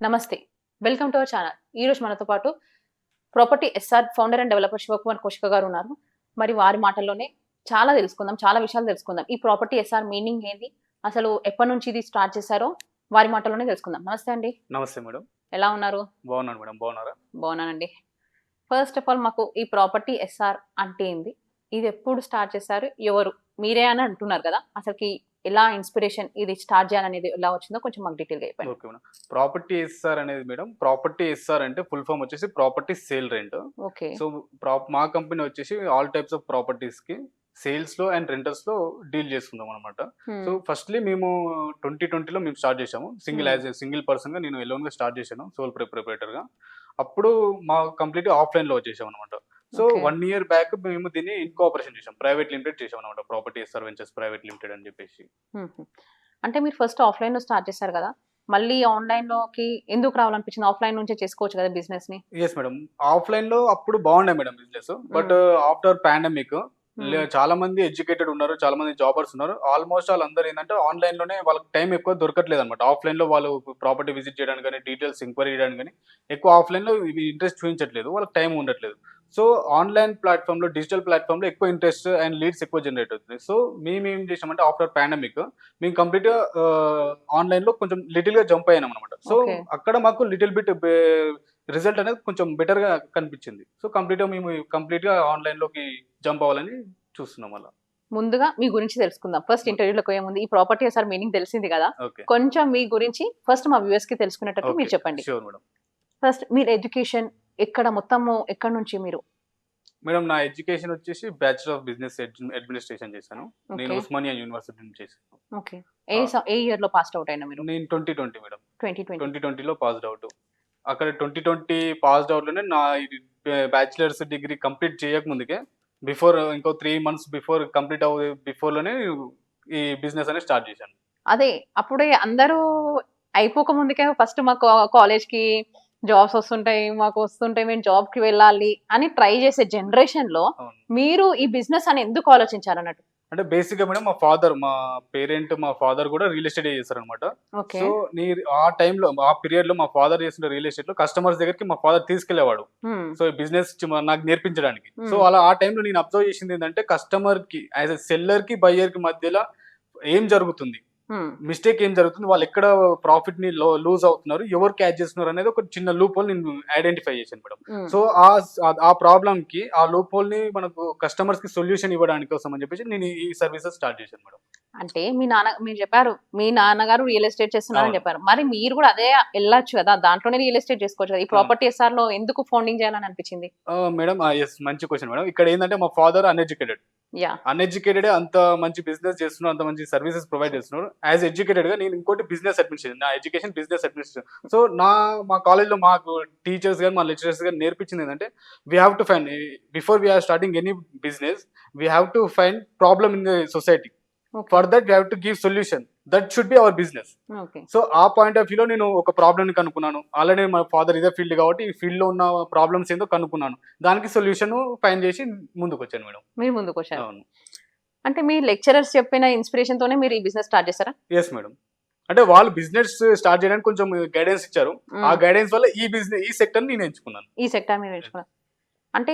నమస్తే. Welcome to our channel. ఈరోజు మనతో పాటు property SR founder and developer Shivakumar Kaushika గారు ఉన్నారు. మరి వారి మాటల్లోనే చాలా తెలుసుకుందాం. చాలా విషయాలు తెలుసుకుందాం. ఈ ప్రాపర్టీ ఎస్ఆర్ మీనింగ్ ఏంది? అసలు ఎప్పటి నుంచి ఇది స్టార్ట్ చేశారో వారి మాటల్లోనే తెలుసుకుందాం. నమస్తే అండి. నమస్తే మేడం. ఎలా ఉన్నారు? బాగున్నాను మేడం. బాగున్నారా? బాగున్నానండి. ఫస్ట్ ఆఫ్ ఆల్ మాకు ఈ ప్రాపర్టీ ఎస్ఆర్ అంటే ఏంది? ఇది ఎప్పుడు స్టార్ట్ చేశారు? ఎవరు? మీరే అని అంటున్నారు కదా, అసలుకి ఎలా ఇన్స్పిరేషన్ ఇది స్టార్ట్ చేయాలనేది ఎలా వచ్చిందో కొంచెం మాకు డీటెయిల్ గా చెప్పండి. Okay madam. ప్రాపర్టీ ఎస్ఆర్ అనేది మేడం, ప్రాపర్టీ ఎస్ఆర్ అంటే ఫుల్ ఫామ్ వచ్చేసి property sale rent. Okay. So మా కంపెనీ వచ్చేసి ఆల్ టైప్స్ ఆఫ్ ప్రాపర్టీస్ కి సేల్స్ లో అండ్ రెంటల్స్ లో డీల్ చేస్తున్నాం అనమాట. సో ఫస్ట్లీ మేము 2020లో మేము స్టార్ట్ చేసాము. సింగిల్ పర్సన్ గా నేను ఎలోన్ గా స్టార్ట్ చేశాను, సోల్ ప్రొప్రైటర్ గా. అప్పుడు మా కంప్లీట్ ఆఫ్లైన్ లో వచ్చేసాం అనమాట. సో 1 year బ్యాక్ మేము దీన్ని ఇన్కోఆపరేషన్ చేసాం, ప్రైవేట్ లిమిటెడ్ చేసాం అనమాట, property SR ventures private limited అని చెప్పేసి. అంటే మీరు ఫస్ట్ ఆఫ్లైన్ లో స్టార్ట్ చేశారు కదా, మళ్ళీ ఆన్లైన్ లోకి ఎందుకు రావాలనిపించింది? ఆఫ్లైన్ నుంచే చేసుకోవచ్చు కదా బిజినెస్ ని. ఎస్ మేడం, ఆఫ్లైన్ లో అప్పుడు బాగుండే madam business. But after pandemic చాలా మంది ఎడ్యుకేటెడ్ ఉన్నారు, చాలా మంది జాబర్స్ ఉన్నారు. ఆల్మోస్ట్ వాళ్ళందరూ ఏంటంటే ఆన్లైన్ లోనే వాళ్ళకి టైం ఎక్కువ దొరకట్లేదు అనమాట. ఆఫ్లైన్ లో వాళ్ళు ప్రాపర్టీ విజిట్ చేయడానికి కానీ, డీటెయిల్స్ ఎంక్వైరీ చేయడానికి కానీ ఎక్కువ ఆఫ్లైన్ లో ఇంట్రెస్ట్ చూపించట్లేదు, వాళ్ళకి టైం ఉండట్లేదు. సో ఆన్లైన్ ప్లాట్ఫామ్ లో, డిజిటల్ ప్లాట్ఫామ్ లో ఎక్కువ ఇంట్రెస్ట్ అండ్ లీడ్స్ ఎక్కువ జనరేట్ అవుతుంది. సో మేము ఏం చేసామంటే ఆఫ్టర్ పాండమిక్ మేము కంప్లీట్ గా ఆన్లైన్ లో కొంచెం లిటిల్ గా జంప్ అయ్యాం అనమాట. సో అక్కడ మాకు లిటిల్ బిట్ రిజల్ట్ అనేది కొంచెం బెటర్ గా కనిపించింది. సో కంప్లీట్ గా ఆన్లైన్ లోకి జంప్ అవ్వాలని చూస్తున్నాం అలా. ముందుగా మీ గురించి తెలుసుకుందాం. ఫస్ట్ ఇంటర్వ్యూలోకి పోయే ముందు ఈ ప్రాపర్టీ ఎస్ఆర్ మీనింగ్ తెలిసింది కదా, కొంచెం మీ గురించి ఫస్ట్ మా వ్యూవర్స్ కి తెలుసుకునేటట్టు మీరు చెప్పండి. Sure madam. ఫస్ట్ మీరు ఎడ్యుకేషన్ ఎక్కడ, మొత్తము ఎక్కడ నుంచి మీరు? మేడం నా ఎడ్యుకేషన్ వచ్చేసి బ్యాచిలర్ ఆఫ్ బిజినెస్ అడ్మినిస్ట్రేషన్ చేశాను. నేను ఉస్మానియా యూనివర్సిటీ నుంచి చేశాను. ఓకే. ఏ ఇయర్ లో పాస్డ్ అవుట్ అయినా మీరు? నేను 2020 మేడం. 2020 లో పాస్డ్ అవుట్. అక్కడ 2020 పాస్డ్ అవుట్ లోనే నా బ్యాచిలర్స్ డిగ్రీ కంప్లీట్ చేయక ముందుకే, బిఫోర్ ఇంకో 3 months బిఫోర్ కంప్లీట్ బిఫోర్ లోనే ఈ బిజినెస్ అనేది స్టార్ట్ చేశాను. అదే అప్పుడే అందరూ అయిపోక ముందుకే ఫస్ట్ మాకు కాలేజ్ కి జాబ్స్ వస్తుంటాయి, మాకు వస్తుంటాయి, మేము జాబ్ కి వెళ్ళాలి అని ట్రై చేసే జనరేషన్ లో మీరు ఈ బిజినెస్ అని ఎందుకు ఆలోచించారు అన్నట్టు? అంటే బేసిక్ గా మేడం మా ఫాదర్ కూడా రియల్ ఎస్టేట్ చేస్తారు అనమాట. సో ఆ టైంలో, ఆ పీరియడ్ లో మా ఫాదర్ చేసిన రియల్ ఎస్టేట్ లో కస్టమర్స్ దగ్గరికి మా ఫాదర్ తీసుకెళ్లేవాడు. సో బిజినెస్ నాకు నేర్పించడానికి. సో అలా ఆ టైంలో నేను అబ్జర్వ్ చేసింది ఏంటంటే, కస్టమర్ కి యాజ్ ఎ సెల్లర్ కి బయ్యర్ కి మధ్యలో ఏం జరుగుతుంది, మిస్టేక్ ఏం జరుగుతుంది, వాళ్ళు ఎక్కడ ప్రాఫిట్ ని లూజ్ అవుతున్నారు, ఎవరు క్యాచ్ చేస్తున్నారు అనేది ఒక చిన్న లూప్ హోల్ నేను ఐడెంటిఫై చేశాను మేడం. సో ఆ ప్రాబ్లమ్ కి, ఆ లూప్ హోల్ ని మనకు కస్టమర్స్ కి సొల్యూషన్ ఇవ్వడానికి కోసం అని చెప్పేసి నేను ఈ సర్వీసెస్ స్టార్ట్ చేశాను మేడం. అంటే మీరు చెప్పారు మీ నాన్నగారు రియల్ ఎస్టేట్ చేస్తున్నారని చెప్పారు, మరి మీరు కూడా అదే వెళ్ళొచ్చు కదా, దాంట్లోనే రియల్ ఎస్టేట్ చేసుకోవచ్చు కదా. ఈ ప్రాపర్టీ ఎస్ఆర్ లో ఎందుకు ఫౌండింగ్ చేయాలని అనిపించింది? మేడం మంచి క్వశ్చన్ మేడం. ఇక్కడ ఏంటంటే మా ఫాదర్ అన్ఎడ్యుకేటెడ్, అంత మంచి బిజినెస్ చేస్తున్నారు, అంత మంచి సర్వీసెస్ ప్రొవైడ్ చేస్తున్నారు. యాజ్ ఎడ్యుకేటెడ్ గా నేను ఇంకోటి బిజినెస్ అడ్మినిస్ట్రేషన్, నా ఎడ్యుకేషన్ బిజినెస్ అడ్మినిస్ట్రేషన్. సో మా కాలేజ్ లో మాకు టీచర్స్ గానీ, మా లెక్చరర్స్ గానీ నేర్పించింది ఏంటంటే, we have to find, before we are starting any business, we have to find problem in the society. For that we have to give solution, that should be our business. So ఆ point of వ్యూలో నేను ఒక problem ని కనుక్కున్నాను. Already మా father ఇదే field కాబట్టి ఈ ఫీల్డ్ లో ఉన్న ప్రాబ్లమ్స్ ఏందో కనుక్కున్నాను, దానికి సొల్యూషన్ ఫైండ్ చేసి ముందుకు వచ్చాను మేడం. మీరు ముందుకు వచ్చారు. అంటే మీ లెక్చరర్స్ చెప్పిన ఇన్స్పిరేషన్ తోనే మీరు ఈ బిజినెస్ స్టార్ట్ చేశారా? Yes madam. అంటే వాళ్ళు బిజినెస్ స్టార్ట్ చేయడానికి కొంచెం గైడెన్స్ ఇచ్చారు. ఆ గైడెన్స్ వల్ల ఈ సెక్టర్ నేను ఎంచుకున్నాను. ఈ సెక్టర్ మీరు ఎంచుకున్నారు అంటే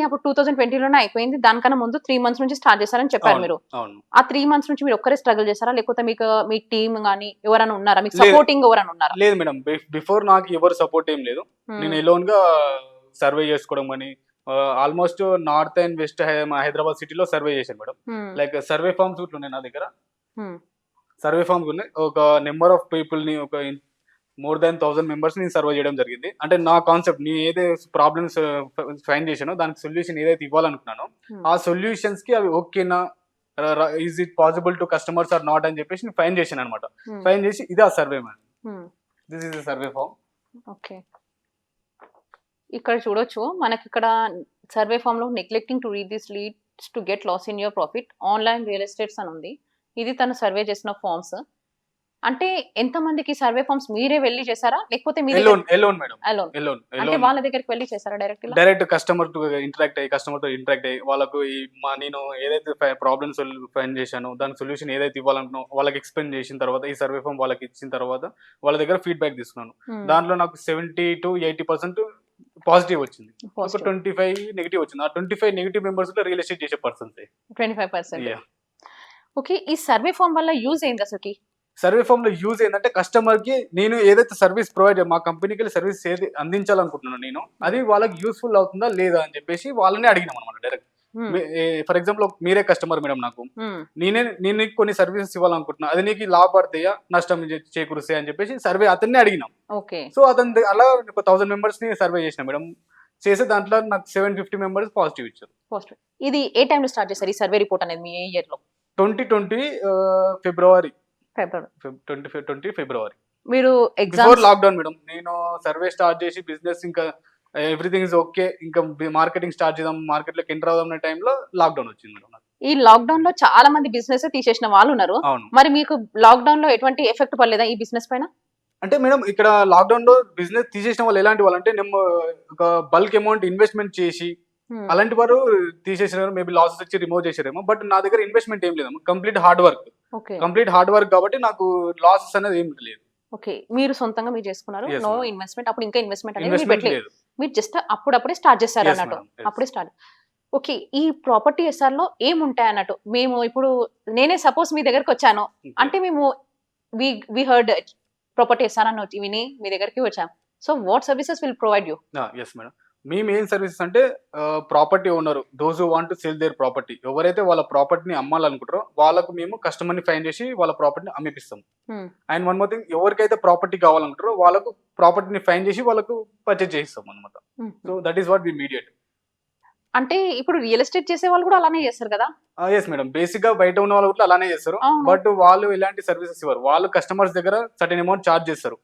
అప్పుడు 2020లోనే అయిపోయింది, దానికన్నా ముందు 3 months నుంచి స్టార్ట్ చేశారని చెప్పారు మీరు. ఆ 3 months నుంచి మీరు ఒక్కరే స్ట్రగుల్ చేశారా, లేకపోతే మీకు మీ టీమ్ గానీ ఎవరైనా ఉన్నారా, మీకు సపోర్టింగ్ ఎవరైనా ఉన్నారా? లేదు మేడం, బిఫోర్ నాకు ఎవరు సపోర్ట్ ఏం లేదు. నేను ఎలోన్ గా సర్వే చేసుకోవడం కానీ, almost north and west Hyderabad సిటీలో సర్వే చేశాను మేడం. లైక్ సర్వే ఫార్మ్స్ ఉన్నాయి నా దగ్గర. సర్వే ఫార్మ్స్ ఉన్నాయి, ఒక నెంబర్ ఆఫ్ పీపుల్ ని, ఒక more than 1000 members ని సర్వే చేయడం జరిగింది. అంటే నా కాన్సెప్ట్, నేను ఏదైతే ప్రాబ్లమ్స్ ఫైండ్ చేశానో దానికి సొల్యూషన్ ఏదైతే ఇవ్వాలనుకున్నానో, ఆ సొల్యూషన్స్ కి అవి ఓకేనా, is it possible to customers or not అని చెప్పేసి నేను ఫైండ్ చేశాను అనమాట. ఫైండ్ చేసి ఇది ఆ survey madam. This is the survey form. Okay. ఇక్కడ చూడొచ్చు మనకి, ఇక్కడ సర్వే ఫామ్ లో neglecting to read this leads to get loss in your profit, online real estates అని ఉంది. ఇది తను సర్వే చేసిన ఫార్మ్స్. అంటే ఎంత మందికి సర్వే ఫార్మ్స్ మీరే వెళ్ళి చేశారా లేకపోతే మీరు ఎలోన్ మేడం, అలోన్ ఎలోన్ అంటే వాళ్ళ దగ్గరికి వెళ్ళి చేశారా డైరెక్ట్ డైరెక్ట్ కస్టమర్ తో ఇంటరాక్ట్ అయ్యి వాళ్ళకు నేను ఏదైతే ప్రాబ్లమ్స్ ఫైండ్ చేశానో దాని సొల్యూషన్ ఏదైతే ఇవ్వాలనుకున్నా వాళ్ళకి ఎక్స్ప్లెయిన్ చేసిన తర్వాత ఈ సర్వే ఫామ్ వాళ్ళకి ఇచ్చిన తర్వాత వాళ్ళ దగ్గర ఫీడ్బ్యాక్ తీసుకున్నాను. దాంట్లో నాకు 70 to 80% పాజిటివ్ వచ్చింది, ఒక 25 నెగిటివ్ వచ్చింది. ఆ 25 నెగిటివ్ మెంబర్స్ లో రియల్ ఎస్టేట్ చేసే పర్సన్స్ 25%. ఓకే, ఈ సర్వే ఫామ్ వల్ల యూజ్ ఏంది అసలుకి? సర్వే ఫామ్ లో యూజ్ ఏంటంటే కస్టమర్ కి నేను ఏదైతే సర్వీస్ ప్రొవైడ్ మా కంపెనీకి సర్వీస్ ఏది అందించాలనుకుంటున్నాను నేను అది వాళ్ళకి యూస్ఫుల్ అవుతుందా లేదా అని చెప్పేసి వాళ్ళని అడిగినాం అనమాట డైరెక్ట్. ఫర్ ఎగ్జాంపుల్ మీరే కస్టమర్ మేడం, నాకు నేను నీకు కొన్ని సర్వీసెస్ ఇవ్వాలనుకుంటున్నా, అది నీకు లాభపడతాయా నష్టం చేకూరుస్తాయి అని చెప్పేసి సర్వే అతన్ని అడిగినాం. సో అతను అలా ఒక 1000 మెంబర్స్ ని సర్వే చేసిన మేడం. చేసే దాంట్లో నాకు 750 మెంబర్స్ పాజిటివ్ ఇచ్చారు. ఇది ఏ టైంలో స్టార్ట్ చేశారు ఈ సర్వే రిపోర్ట్ అనేది? మీ ఏ ఇయర్ లో? 2020 ఫిబ్రవరి. మీరు బిఫోర్ లాక్డౌన్ మేడం. నేను సర్వే స్టార్ట్ చేసి బిజినెస్ ఇంకా ఎవ్రీథింగ్ ఇస్ ఓకే, ఇంకా మార్కెటింగ్ స్టార్ట్ చేద్దాం, మార్కెట్ లోకి ఎంటర్ అవుదాం అనే టైంలో లాక్డౌన్ వచ్చింది మేడం. ఈ లాక్డౌన్ లో చాలా మంది బిజినెస్ తీసేసిన వాళ్ళు ఉన్నారు. మరి మీకు లాక్డౌన్ లో ఎటువంటి ఎఫెక్ట్ పడలేదా ఈ బిజినెస్ పైన? అంటే మేడం ఇక్కడ లాక్డౌన్ లో బిజినెస్ తీసేసిన వాళ్ళు ఎలాంటి వాళ్ళు అంటే మేము ఒక బల్క్ అమౌంట్ ఇన్వెస్ట్మెంట్ చేసి అలాంటి వారు తీసేసినారు, మేబీ లాసెస్ వచ్చి రిమూవ్ చేసారేమో. బట్ నా దగ్గర ఇన్వెస్ట్మెంట్ ఏం లేదు, కంప్లీట్ హార్డ్ వర్క్ కాబట్టి నాకు లాసెస్ అనేది ఏం లేదు. ఓకే, మీరు సొంతంగా మీరు చేసుకున్నారు, నో ఇన్వెస్ట్మెంట్. అప్పుడు ఇంకా ఇన్వెస్ట్మెంట్ అనేది మీరు జస్ట్ అప్పుడప్పుడే స్టార్ట్ చేశారు అన్నట్టు, అప్పుడే స్టార్ట్. ఓకే, ఈ ప్రాపర్టీ ఎస్ఆర్ లో ఏముంటాయి అన్నట్టు? మేము ఇప్పుడు నేనే సపోజ్ మీ దగ్గరకు వచ్చాను అంటే మేము వి హర్డ్ ప్రాపర్టీ ఎస్ఆర్ అని విని మీ దగ్గరికి వచ్చాం. So what services will provide you? Yes madam, మేము ఏం సర్వీసెస్ అంటే property owner, those who want to sale their property, ఎవరైతే వాళ్ళ ప్రాపర్టీని అమ్మాలనుకుంటారో వాళ్ళకు మేము కస్టమర్ని ఫైండ్ చేసి వాళ్ళ ప్రాపర్టీని అమ్మిపిస్తాం. అండ్ వన్ మోర్ థింగ్, ఎవరికైతే ప్రాపర్టీ కావాలనుకుంటారో వాళ్ళకు ప్రాపర్టీని ఫైండ్ చేసి వాళ్ళకు పర్చేజ్ చేయిస్తాం అనమాట. So that is what we mediate. అంటే ఇప్పుడు రియల్ ఎస్టేట్ చేసే వాళ్ళు కూడా అలానే చేస్తారు కదా? ఎస్ మేడం, బేసిక్ గా బయట ఉన్న వాళ్ళు కూడా అలానే చేస్తారు. బట్ వాళ్ళు ఎలాంటి సర్వీసెస్ ఇవ్వరు, వాళ్ళు కస్టమర్స్ దగ్గర సర్టెన్ అమౌంట్ చార్జ్ చేస్తారు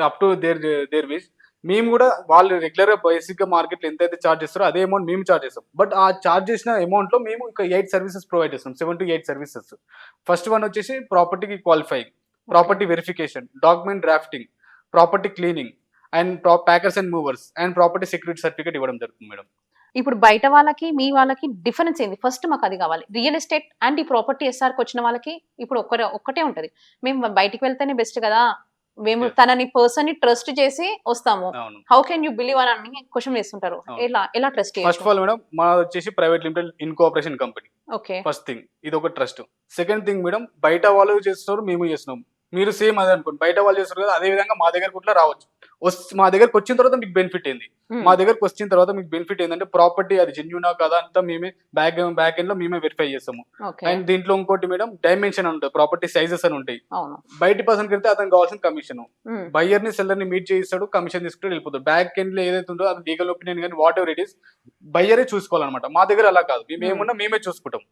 అప్ టు దేర్ విష్. మేము కూడా వాళ్ళు రెగ్యులర్ గా బేసిక్ గా మార్కెట్ లో ఎంత అయితే చార్జ్ చేస్తారో అదే అమౌంట్ మేము చార్జ్ చేస్తాం. బట్ ఆ చార్జ్ చేసిన అమౌంట్ లో మేము ఒక 8 సర్వీసెస్ ప్రొవైడ్ చేస్తాం, 7 to 8 సర్వీసెస్. ఫస్ట్ వన్ వచ్చేసి ప్రాపర్టీకి qualifying, property verification, document drafting, property cleaning, and packers and movers, and property security certificate ఇవ్వడం జరుగుతుంది మేడం. ఇప్పుడు బయట వాళ్ళకి మీ వాళ్ళకి డిఫరెన్స్ ఏంది? ఫస్ట్ మాకు అది కావాలి. రియల్ ఎస్టేట్ అండ్ ఈ ప్రాపర్టీ ఎస్ఆర్కి వచ్చిన వాళ్ళకి ఇప్పుడు ఒక్కటే ఉంటది, మేము బయటికి వెళ్తేనే బెస్ట్ కదా, మేము తనని పర్సన్ ని ట్రస్ట్ చేసి వస్తాము, హౌ కెన్ యూ బిలీవ్ అని క్వశ్చన్ వేస్తుంటారు. ఎలా trust? First of all madam, మాది వచ్చేసి private limited incorporation company. Okay, first thing ఇది ఒక ట్రస్ట్. సెకండ్ థింగ్ మేడం, బయట వాళ్ళు చేస్తున్నారు, మేము చేస్తున్నాం, మీరు సేమ్ అదే అనుకోండి, బయట వాళ్ళు చేస్తారు కదా అదే విధంగా మా దగ్గర కూడా రావచ్చు. మా దగ్గరకు వచ్చిన తర్వాత మీకు బెనిఫిట్ ఏంది, మా దగ్గరకు వచ్చిన తర్వాత మీకు బెనిఫిట్ ఏంటంటే ప్రాపర్టీ అది జెన్యూనా కదా అంతా మేమే బ్యాక్ ఎండ్ లో మేమే వెరిఫై చేస్తాము. అండ్ దీంట్లో ఇంకోటి మేడం, డైమెన్షన్ ఉంటుంది, ప్రాపర్టీ సైజెస్ అని ఉంటాయి. బయట పర్సన్ కి అతనికి కావాల్సిన కమిషన్, బయ్యర్ ని సెల్లర్ ని మీట్ చేయిస్తాడు, కమిషన్ తీసుకుంటూ వెళ్ళిపోతాడు. బ్యాక్ ఎండ్ లో ఏదైతే ఉందో అది లీగల్ ఒపీనియన్ కానీ వాట్ ఎవర్ ఇట్ ఈస్ బయ్యరే చూసుకోవాలన్నమాట. మా దగ్గర అలా కాదు, మేము ఏమున్నా మేమే చూసుకుంటాం.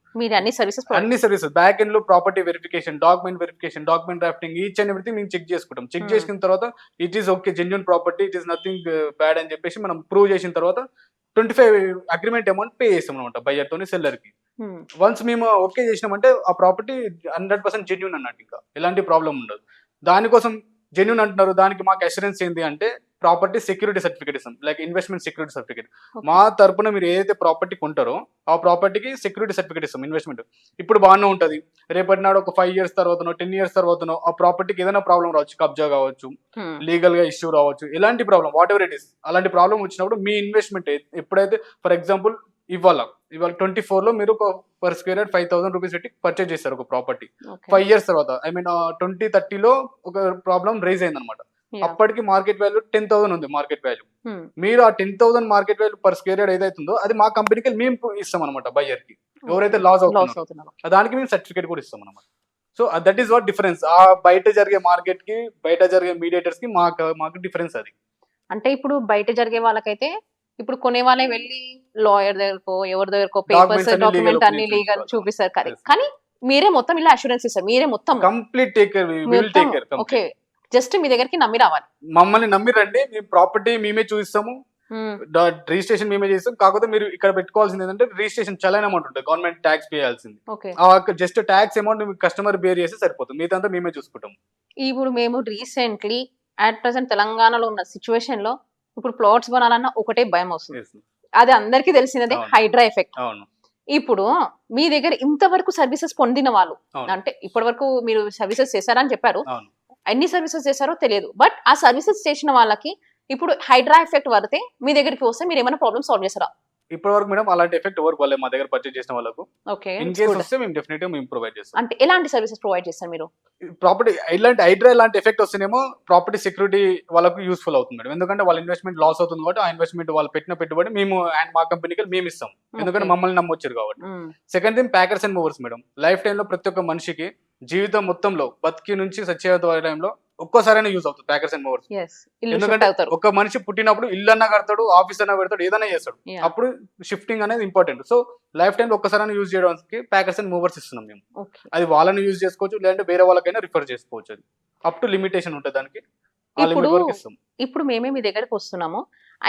అన్ని సర్వీసెస్ బ్యాక్ ఎండ్ లో property verification, document drafting, each and everything మేము చెక్ చేసుకుంటాం. చెక్ చేసిన తర్వాత it is okay, genuine property, it is nothing bad అని చెప్పేసి మనం ప్రూవ్ చేసిన తర్వాత 25 అగ్రిమెంట్ అమౌంట్ పే చేస్తాం అనమాట బయ్యర్ తోని సెల్లర్ కి. వన్స్ మేము ఓకే చేసినామంటే ఆ ప్రాపర్టీ 100% జెన్యూన్ అన్నట్టు, ఇంకా ఎలాంటి ప్రాబ్లం ఉండదు. దానికోసం జెన్యూన్ అంటున్నారు, దానికి మాకు అష్యూరెన్స్ ఏంటి అంటే ప్రాపర్టీ సెక్యూరిటీ సర్టిఫికేట్ ఇస్తాం, లైక్ ఇన్వెస్ట్మెంట్ సెక్యూరిటీ సర్టిఫికేట్. మా తరపున మీరు ఏదైతే ప్రాపర్టీ కొంటారో ఆ ప్రాపర్టీకి సెక్యూరిటీ సర్టిఫికేట్ ఇస్తాం. ఇన్వెస్ట్మెంట్ ఇప్పుడు బాగానే ఉంటుంది, రేపటి నాడు ఒక 5 years తర్వాతనో 10 years తర్వాతనో ఆ ప్రాపర్టీకి ఏదైనా ప్రాబ్లం రావచ్చు, కబ్జా కావచ్చు, లీగల్ గా ఇష్యూ రావచ్చు, ఎలాంటి problem what ever it is, అలాంటి ప్రాబ్లం వచ్చినప్పుడు మీ ఇన్వెస్ట్మెంట్ ఎప్పుడైతే ఫర్ ఎగ్జాంపుల్ ఇవాళ 24 లో మీరు ఒక పర్ స్క్వేర్ యార్డ్ 5,000 రూపీస్ పెట్టి పర్చేజ్ చేస్తారు ఒక ప్రాపర్టీ. 5 years తర్వాత 2030 లో ఒక ప్రాబ్లం రైజ్ అయింది అనమాట. అప్పటికి మార్కెట్ వాల్యూ 10,000 ఉంది మార్కెట్ వాల్యూ. మీరు ఆ 10,000 market value per square yard ఏదైతుందో అది మా కంపెనీకి మేము ఇస్తాం అనమాట బయ్యర్ కి, ఎవరైతే లాస్ అవుతున్నారో దానికి మేము సర్టిఫికేట్ కూడా ఇస్తాం అనమాట. So that is what difference. ఆ బయట జరిగే మార్కెట్ కి బయట జరిగే మీడియేటర్స్ కి మాకు డిఫరెన్స్ అది. అంటే ఇప్పుడు బయట జరిగే వాళ్ళకైతే ఇప్పుడు కొనే వాళ్ళే వెళ్ళి లాయర్ దగ్గరకో ఎవరి దగ్గరకో పేపర్స్ డాక్యుమెంట్ అన్ని లీగల్ చూపిస్తారు కదా, కానీ మీరే మొత్తం ఇలా అష్యూరెన్స్ ఇస్తారు, మీరే మొత్తం complete take care. Okay, just మీ దగ్గరికి నమ్మి రావాలి, మమ్మల్ని నమ్మి రండి, మీ ప్రాపర్టీ మేమే చూపిస్తాము, రిజిస్ట్రేషన్ మేమే చేస్తాం. కాకపోతే మీరు ఇక్కడ పెట్టుకోవాల్సింది ఏంటంటే రిజిస్ట్రేషన్ చలైన అమౌంట్ ఉంటుంది, గవర్నమెంట్ ట్యాక్స్ పే చేయాల్సింది. Just tax amount customer bear చేస్తే సరిపోతుంది, మిగతా మేమే చూసుకుంటాం. ఇప్పుడు మేము రీసెంట్లీ అట్ ప్రెసెంట్ తెలంగాణలో ఉన్న సిచ్యువేషన్ లో ఇప్పుడు ప్లాట్స్ కొనాలన్నా ఒకటే భయం వస్తుంది. Yes. అది అందరికీ తెలిసినదే, అవును. హైడ్రా ఎఫెక్ట్. అవును. ఇప్పుడు మీ దగ్గర ఇంతవరకు సర్వీసెస్ పొందిన వాళ్ళు, అవును. అంటే ఇప్పటి వరకు మీరు సర్వీసెస్ చేశారని చెప్పారు, అవును. ఎన్ని సర్వీసెస్ చేశారో తెలియదు, బట్ ఆ సర్వీసెస్ చేసిన వాళ్ళకి ఇప్పుడు హైడ్రా ఎఫెక్ట్ పడితే మీ దగ్గరికి వస్తే మీరు ఏమైనా ప్రాబ్లమ్ సాల్వ్ చేస్తారా? ఇప్పటి వరకు మేడం అలాంటి ఎఫెక్ట్ ఎవరికి వాళ్ళే మా దగ్గర పర్చేజ్ చేసిన వాళ్ళకు. ఓకే, ఇన్ కేస్ వస్తే మేము డెఫినెట్ గా మేము ప్రొవైడ్ చేస్తాం. అంటే ఎలాంటి సర్వీసెస్ ప్రొవైడ్ చేస్తారు మీరు? ప్రాపర్టీ ఇలాంటి హైడ్రా ఇలాంటి ఎఫెక్ట్ వస్తేనేమో ప్రాపర్టీ సెక్యూరిటీ వాళ్ళకు యూస్ఫుల్ అవుతుంది మేడం. ఎందుకంటే వాళ్ళ ఇన్వెస్ట్మెంట్ లాస్ అవుతుంది కాబట్టి ఆ ఇన్వెస్ట్మెంట్ వాళ్ళు పెట్టిన పెట్టుబడి మేము అండ్ మా కంపెనీకి మేము ఇస్తాం. ఎందుకంటే Okay. మమ్మల్ని నమ్మొచ్చారు కాబట్టి. Second thing packers and movers madam. Life టైంలో ప్రతి ఒక్క మనిషికి జీవితం మొత్తంలో బతికి నుంచి సత్యవత టైంలో ఒక్కోసారైనా యూజ్ అవుతుంది ప్యాకర్స్ అండ్ మూవర్స్. Yes. ఇల్లు ఎందుకంటే shift అవుతారు. ఒక మనిషి పుట్టినప్పుడు ఇల్లు అన్నా కడతాడు, ఆఫీస్ అన్నా పెడతాడు, ఏదైనా చేస్తాడు. Yeah. అప్పుడు షిఫ్టింగ్ అనేది ఇంపార్టెంట్. సో లైఫ్ టైంలో ఒక్కసారైనా యూజ్ చేయడానికి ప్యాకర్స్ అండ్ మూవర్స్ ఇస్తున్నాం మేము. Okay. అది వాళ్ళని యూజ్ చేసుకోవచ్చు, లేదంటే వేరే వాళ్ళకైనా రిఫర్ చేసుకోవచ్చు. అది అప్ టు లిమిటేషన్ ఉంటుంది దానికి. ఆ ఇప్పుడు లిమిట్ వరకు ఇస్తాం. ఇప్పుడు మేమే మీ దగ్గరికి వస్తున్నాము,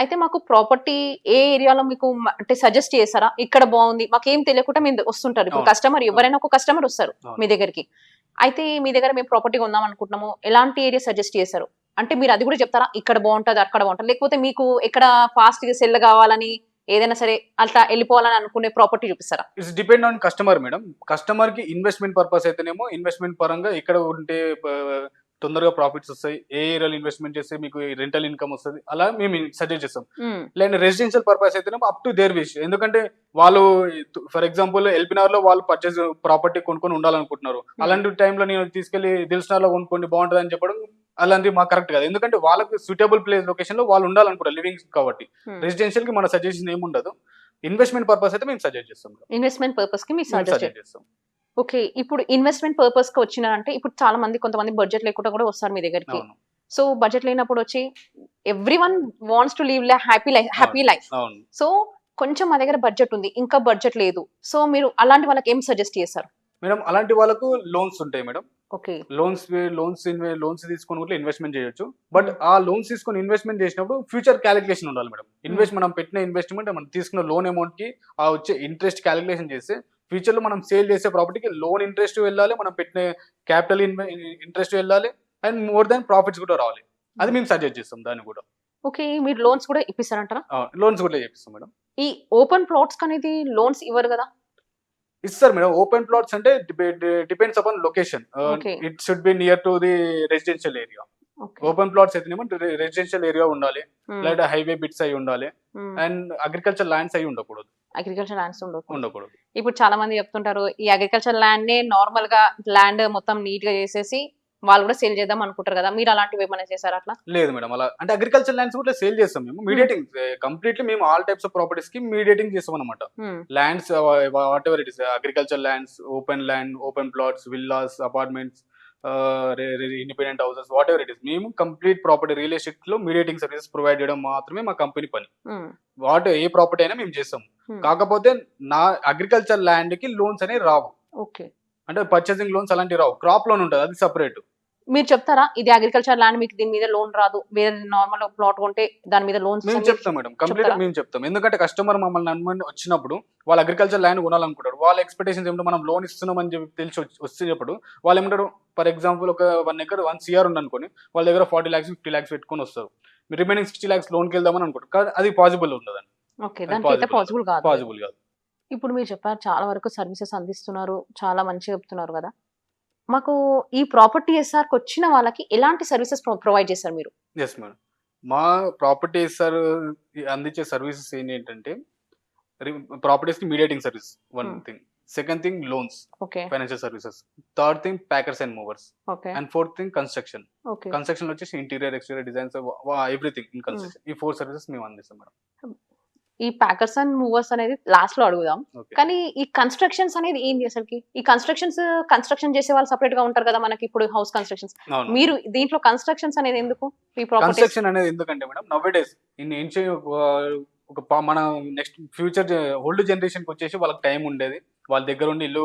అయితే మాకు ప్రాపర్టీ ఏ ఏరియాలో మీకు అంటే సజెస్ట్ చేస్తారా? ఇక్కడ బాగుంది, మాకేం తెలియకుండా మేము వస్తుంటారు. ఇప్పుడు అవును. కస్టమర్ ఎవరైనా ఒక కస్టమర్ వస్తారు అవును. మీ దగ్గరికి, అయితే మీ దగ్గర మేము ప్రాపర్టీ కొందాం అనుకుంటున్నాము, ఎలాంటి ఏరియా సజెస్ట్ చేస్తారు? అంటే మీరు అది కూడా చెప్తారా, ఇక్కడ బాగుంటది అక్కడ బాగుంటది, లేకపోతే మీకు ఎక్కడ ఫాస్ట్ గా సెల్ కావాలని ఏదైనా సరే అట్లా వెళ్ళిపోవాలని అనుకునే ప్రాపర్టీ చూపిస్తారా? It's depend on customer madam. Customer కి ఇన్వెస్ట్మెంట్ పర్పస్ అయితేనేమో ఇన్వెస్ట్మెంట్ పరంగా ఇక్కడ ఉంటే తొందరగా ప్రాఫిట్స్ వస్తాయి, ఏ ఏరియాలో ఇన్వెస్ట్మెంట్ చేస్తే మీకు రెంటల్ ఇన్కమ్ వస్తుంది, అలా మేము సజెస్ట్ చేస్తాం. లేదంటే రెసిడెన్షియల్ పర్పస్ అయితేనేమో అప్ టు దేర్ విష్. ఎందుకంటే వాళ్ళు ఫర్ ఎగ్జాంపుల్ ఎల్బినార్ లో వాళ్ళు పర్చేజ్ ప్రాపర్టీ కొనుక్కొని ఉండాలనుకుంటున్నారు. అలాంటి టైంలో నేను తీసుకెళ్లి దిల్సుఖ్నగర్ లో కొనుక్కోండి బాగుంటుంది అని చెప్పడం అలాంటిది మాకు కరెక్ట్ కాదు. ఎందుకంటే వాళ్ళకి సూటబుల్ ప్లేస్ లొకేషన్ లో వాళ్ళు ఉండాలనుకుంటారు లివింగ్ కాబట్టి. రెసిడెన్షియల్ కి మన సజెషన్ ఏమి ఉండదు. ఇన్వెస్ట్మెంట్ పర్పస్ అయితే మేము సజెస్ట్ చేస్తాం. ఇన్వెస్ట్మెంట్ పర్పస్ కి మీరు సజెస్ట్ సజెస్ట్ చేస్తాం. ఓకే, ఇప్పుడు ఇన్వెస్ట్మెంట్ పర్పస్ కి వచ్చినారంటే ఇప్పుడు చాలా మంది కొంతమంది బడ్జెట్ లేకుండా కూడా వస్తారు మీ దగ్గరికి. అవును. సో బడ్జెట్ లేనప్పుడు వచ్చి every one wants to live happy life. అవును. సో కొంచెం మా దగ్గర బడ్జెట్ ఉంది, ఇంకా బడ్జెట్ లేదు, సో మీరు అలాంటి వాళ్ళకి ఏం సజెస్ట్ చేస్తారు? మేడం అలాంటి వాళ్ళకు లోన్స్ ఉంటాయి మేడం. ఓకే. లోన్స్ తీసుకొని కూడా ఇన్వెస్ట్మెంట్ చేయొచ్చు. బట్ ఆ లోన్స్ తీసుకొని ఇన్వెస్ట్మెంట్ చేసినప్పుడు ఫ్యూచర్ క్యాలిక్యులేషన్ ఉండాలి మేడం. మనం పెట్టిన ఇన్వెస్ట్మెంట్ మనం తీసుకున్న లోన్ అమౌంట్ కి ఆ వచ్చే ఇంట్రెస్ట్ క్యాలిక్యులేషన్ చేస్తే ఫ్యూచర్ లో మనం సేల్ చేసే ప్రాపర్టీకి లోన్ ఇంట్రెస్ట్ వెళ్ళాలి, మనం పెట్టిన క్యాపిటల్ ఇంట్రెస్ట్ వెళ్ళాలి, అండ్ మోర్ దాన్ ప్రాఫిట్స్ కూడా రావాలి. అది మేము సజెస్ట్ చేస్తాం దాన్ని కూడా. ఓకే, మీరు లోన్స్ కూడా ఇప్పిస్తారంటారా? లోన్స్ కూడా చేపిస్తాం మేడం. ఈ ఓపెన్ ప్లాట్స్ అనేది లోన్స్ ఇవ్వరు కదా? ఇస్తారు మేడం. ఓపెన్ ప్లాట్స్ అంటే depends upon location. Okay. It should be near to the residential area. Open plots అయితేనేమో రెసిడెన్షియల్ ఏరియా ఉండాలి, లేదా హైవే బిట్స్ అయి ఉండాలి, అండ్ అగ్రికల్చర్ ల్యాండ్స్ అయి ఉండకూడదు. అగ్రికల్చర్ ల్యాండ్స్ ఉండకూడదు. ఇప్పుడు చాలా మంది చెప్తుంటారు ఈ అగ్రికల్చర్ ల్యాండ్ నే నార్మల్ గా ల్యాండ్ మొత్తం నీట్ గా చేసేసి వాళ్ళు కూడా సేల్ చేద్దాం అనుకుంటారు కదా, మీరు అలాంటివి ఏమైనా చేశారా? అట్లా లేదు మేడం. అలా అంటే అగ్రికల్చర్ ల్యాండ్స్ కూడా సేల్ చేస్తాం మేము. మీడియేటింగ్ కంప్లీట్లీ మేము ఆల్ టైప్స్ ఆఫ్ ప్రాపర్టీస్ కి మీడియేటింగ్ చేస్తాం అనమాట. Lands what ever it is, agriculture lands, open land, open plots, villas, apartments, independent houses, what ever it is, మేము కంప్లీట్ ప్రాపర్టీ రియల్ ఎస్టేట్ లో mediating services provide చేయడం మాత్రమే మా company పని. ఏ property అయినా మేము చేస్తాం. కాకపోతే నా అగ్రికల్చర్ ల్యాండ్ కి లోన్స్ అనేవి రావు. ఓకే, అంటే పర్చేసింగ్ లోన్స్ అలాంటివి రావు. క్రాప్ లోన్ ఉంటుంది, అది సెపరేట్. మీరు చెప్తారా ఇది అగ్రికల్చర్ ల్యాండ్ మీకు దీని మీద లోన్ రాదు, వేరే నార్మల్ ప్లాట్ కొంటే దాని మీద లోన్స్? మేము చెప్తాం మేడం, కంప్లీట్ మేము చెప్తాం. ఎందుకంటే కస్టమర్ మమ్మల్ని అనుమతి వచ్చినప్పుడు వాళ్ళు అగ్రికల్చర్ ల్యాండ్ కొనాలనుకుంటారు. వాళ్ళ ఎక్స్పెక్టేషన్స్ ఏమిటో మనం లోన్ ఇస్తున్నాం అని చెప్పి తెలిసి వచ్చేటప్పుడు వాళ్ళు ఏమంటారు, ఫర్ ఎగ్జాంపుల్ ఒక 1 acre 1 CR ఉంది అనుకోని వాళ్ళ దగ్గర 40 lakhs 50 lakhs పెట్టుకొని వస్తారు. రిమైనింగ్ 60 lakhs లోన్కి వెళ్దామని అనుకుంటారు. కానీ అది పాసిబుల్ ఉండదండి. ఓకే, దానికి పాసిబుల్ కాదు. ఇప్పుడు మీరు చెప్పారు చాలా వరకు సర్వీసెస్ అందిస్తున్నారు, చాలా మంచిగా చెప్తున్నారు కదా, మాకు ఈ ప్రాపర్టీ ఎస్ఆర్ కి వచ్చిన వాళ్ళకి ఎలాంటి సర్వీసెస్ ప్రొవైడ్ చేస్తారు మీరు? ఎస్ మేడం, మా ప్రాపర్టీ ఎస్ఆర్ అందించే సర్వీసెస్ ఏంటంటే ప్రాపర్టీస్ కి mediating service, one thing. Second thing loans, financial services. Third thing packers and movers. And fourth thing construction. Construction వచ్చేసి interior, exterior designs, everything in construction. ఈ 4 services మేము అందిస్తాం madam. ఈ packers and movers అనేది last లో అడుగుదాం, కానీ ఈ కన్స్ట్రక్షన్స్ అనేది ఏంటి అసలుకి? ఈ కన్స్ట్రక్షన్ చేసే వాళ్ళు సెపరేట్ గా ఉంటారు కదా మనకి ఇప్పుడు హౌస్ కన్స్ట్రక్షన్స్, మీరు దీంట్లో కన్స్ట్రక్షన్స్ అనేది ఎందుకు? ఈ కన్స్ట్రక్షన్ అనేది ఎందుకంటే మేడం నవ్ డేస్ మన నెక్స్ట్ ఫ్యూచర్ ఓల్డ్ జనరేషన్ కి వచ్చేసి వాళ్ళకి టైం ఉండేది, వాళ్ళ దగ్గర ఉండి ఇల్లు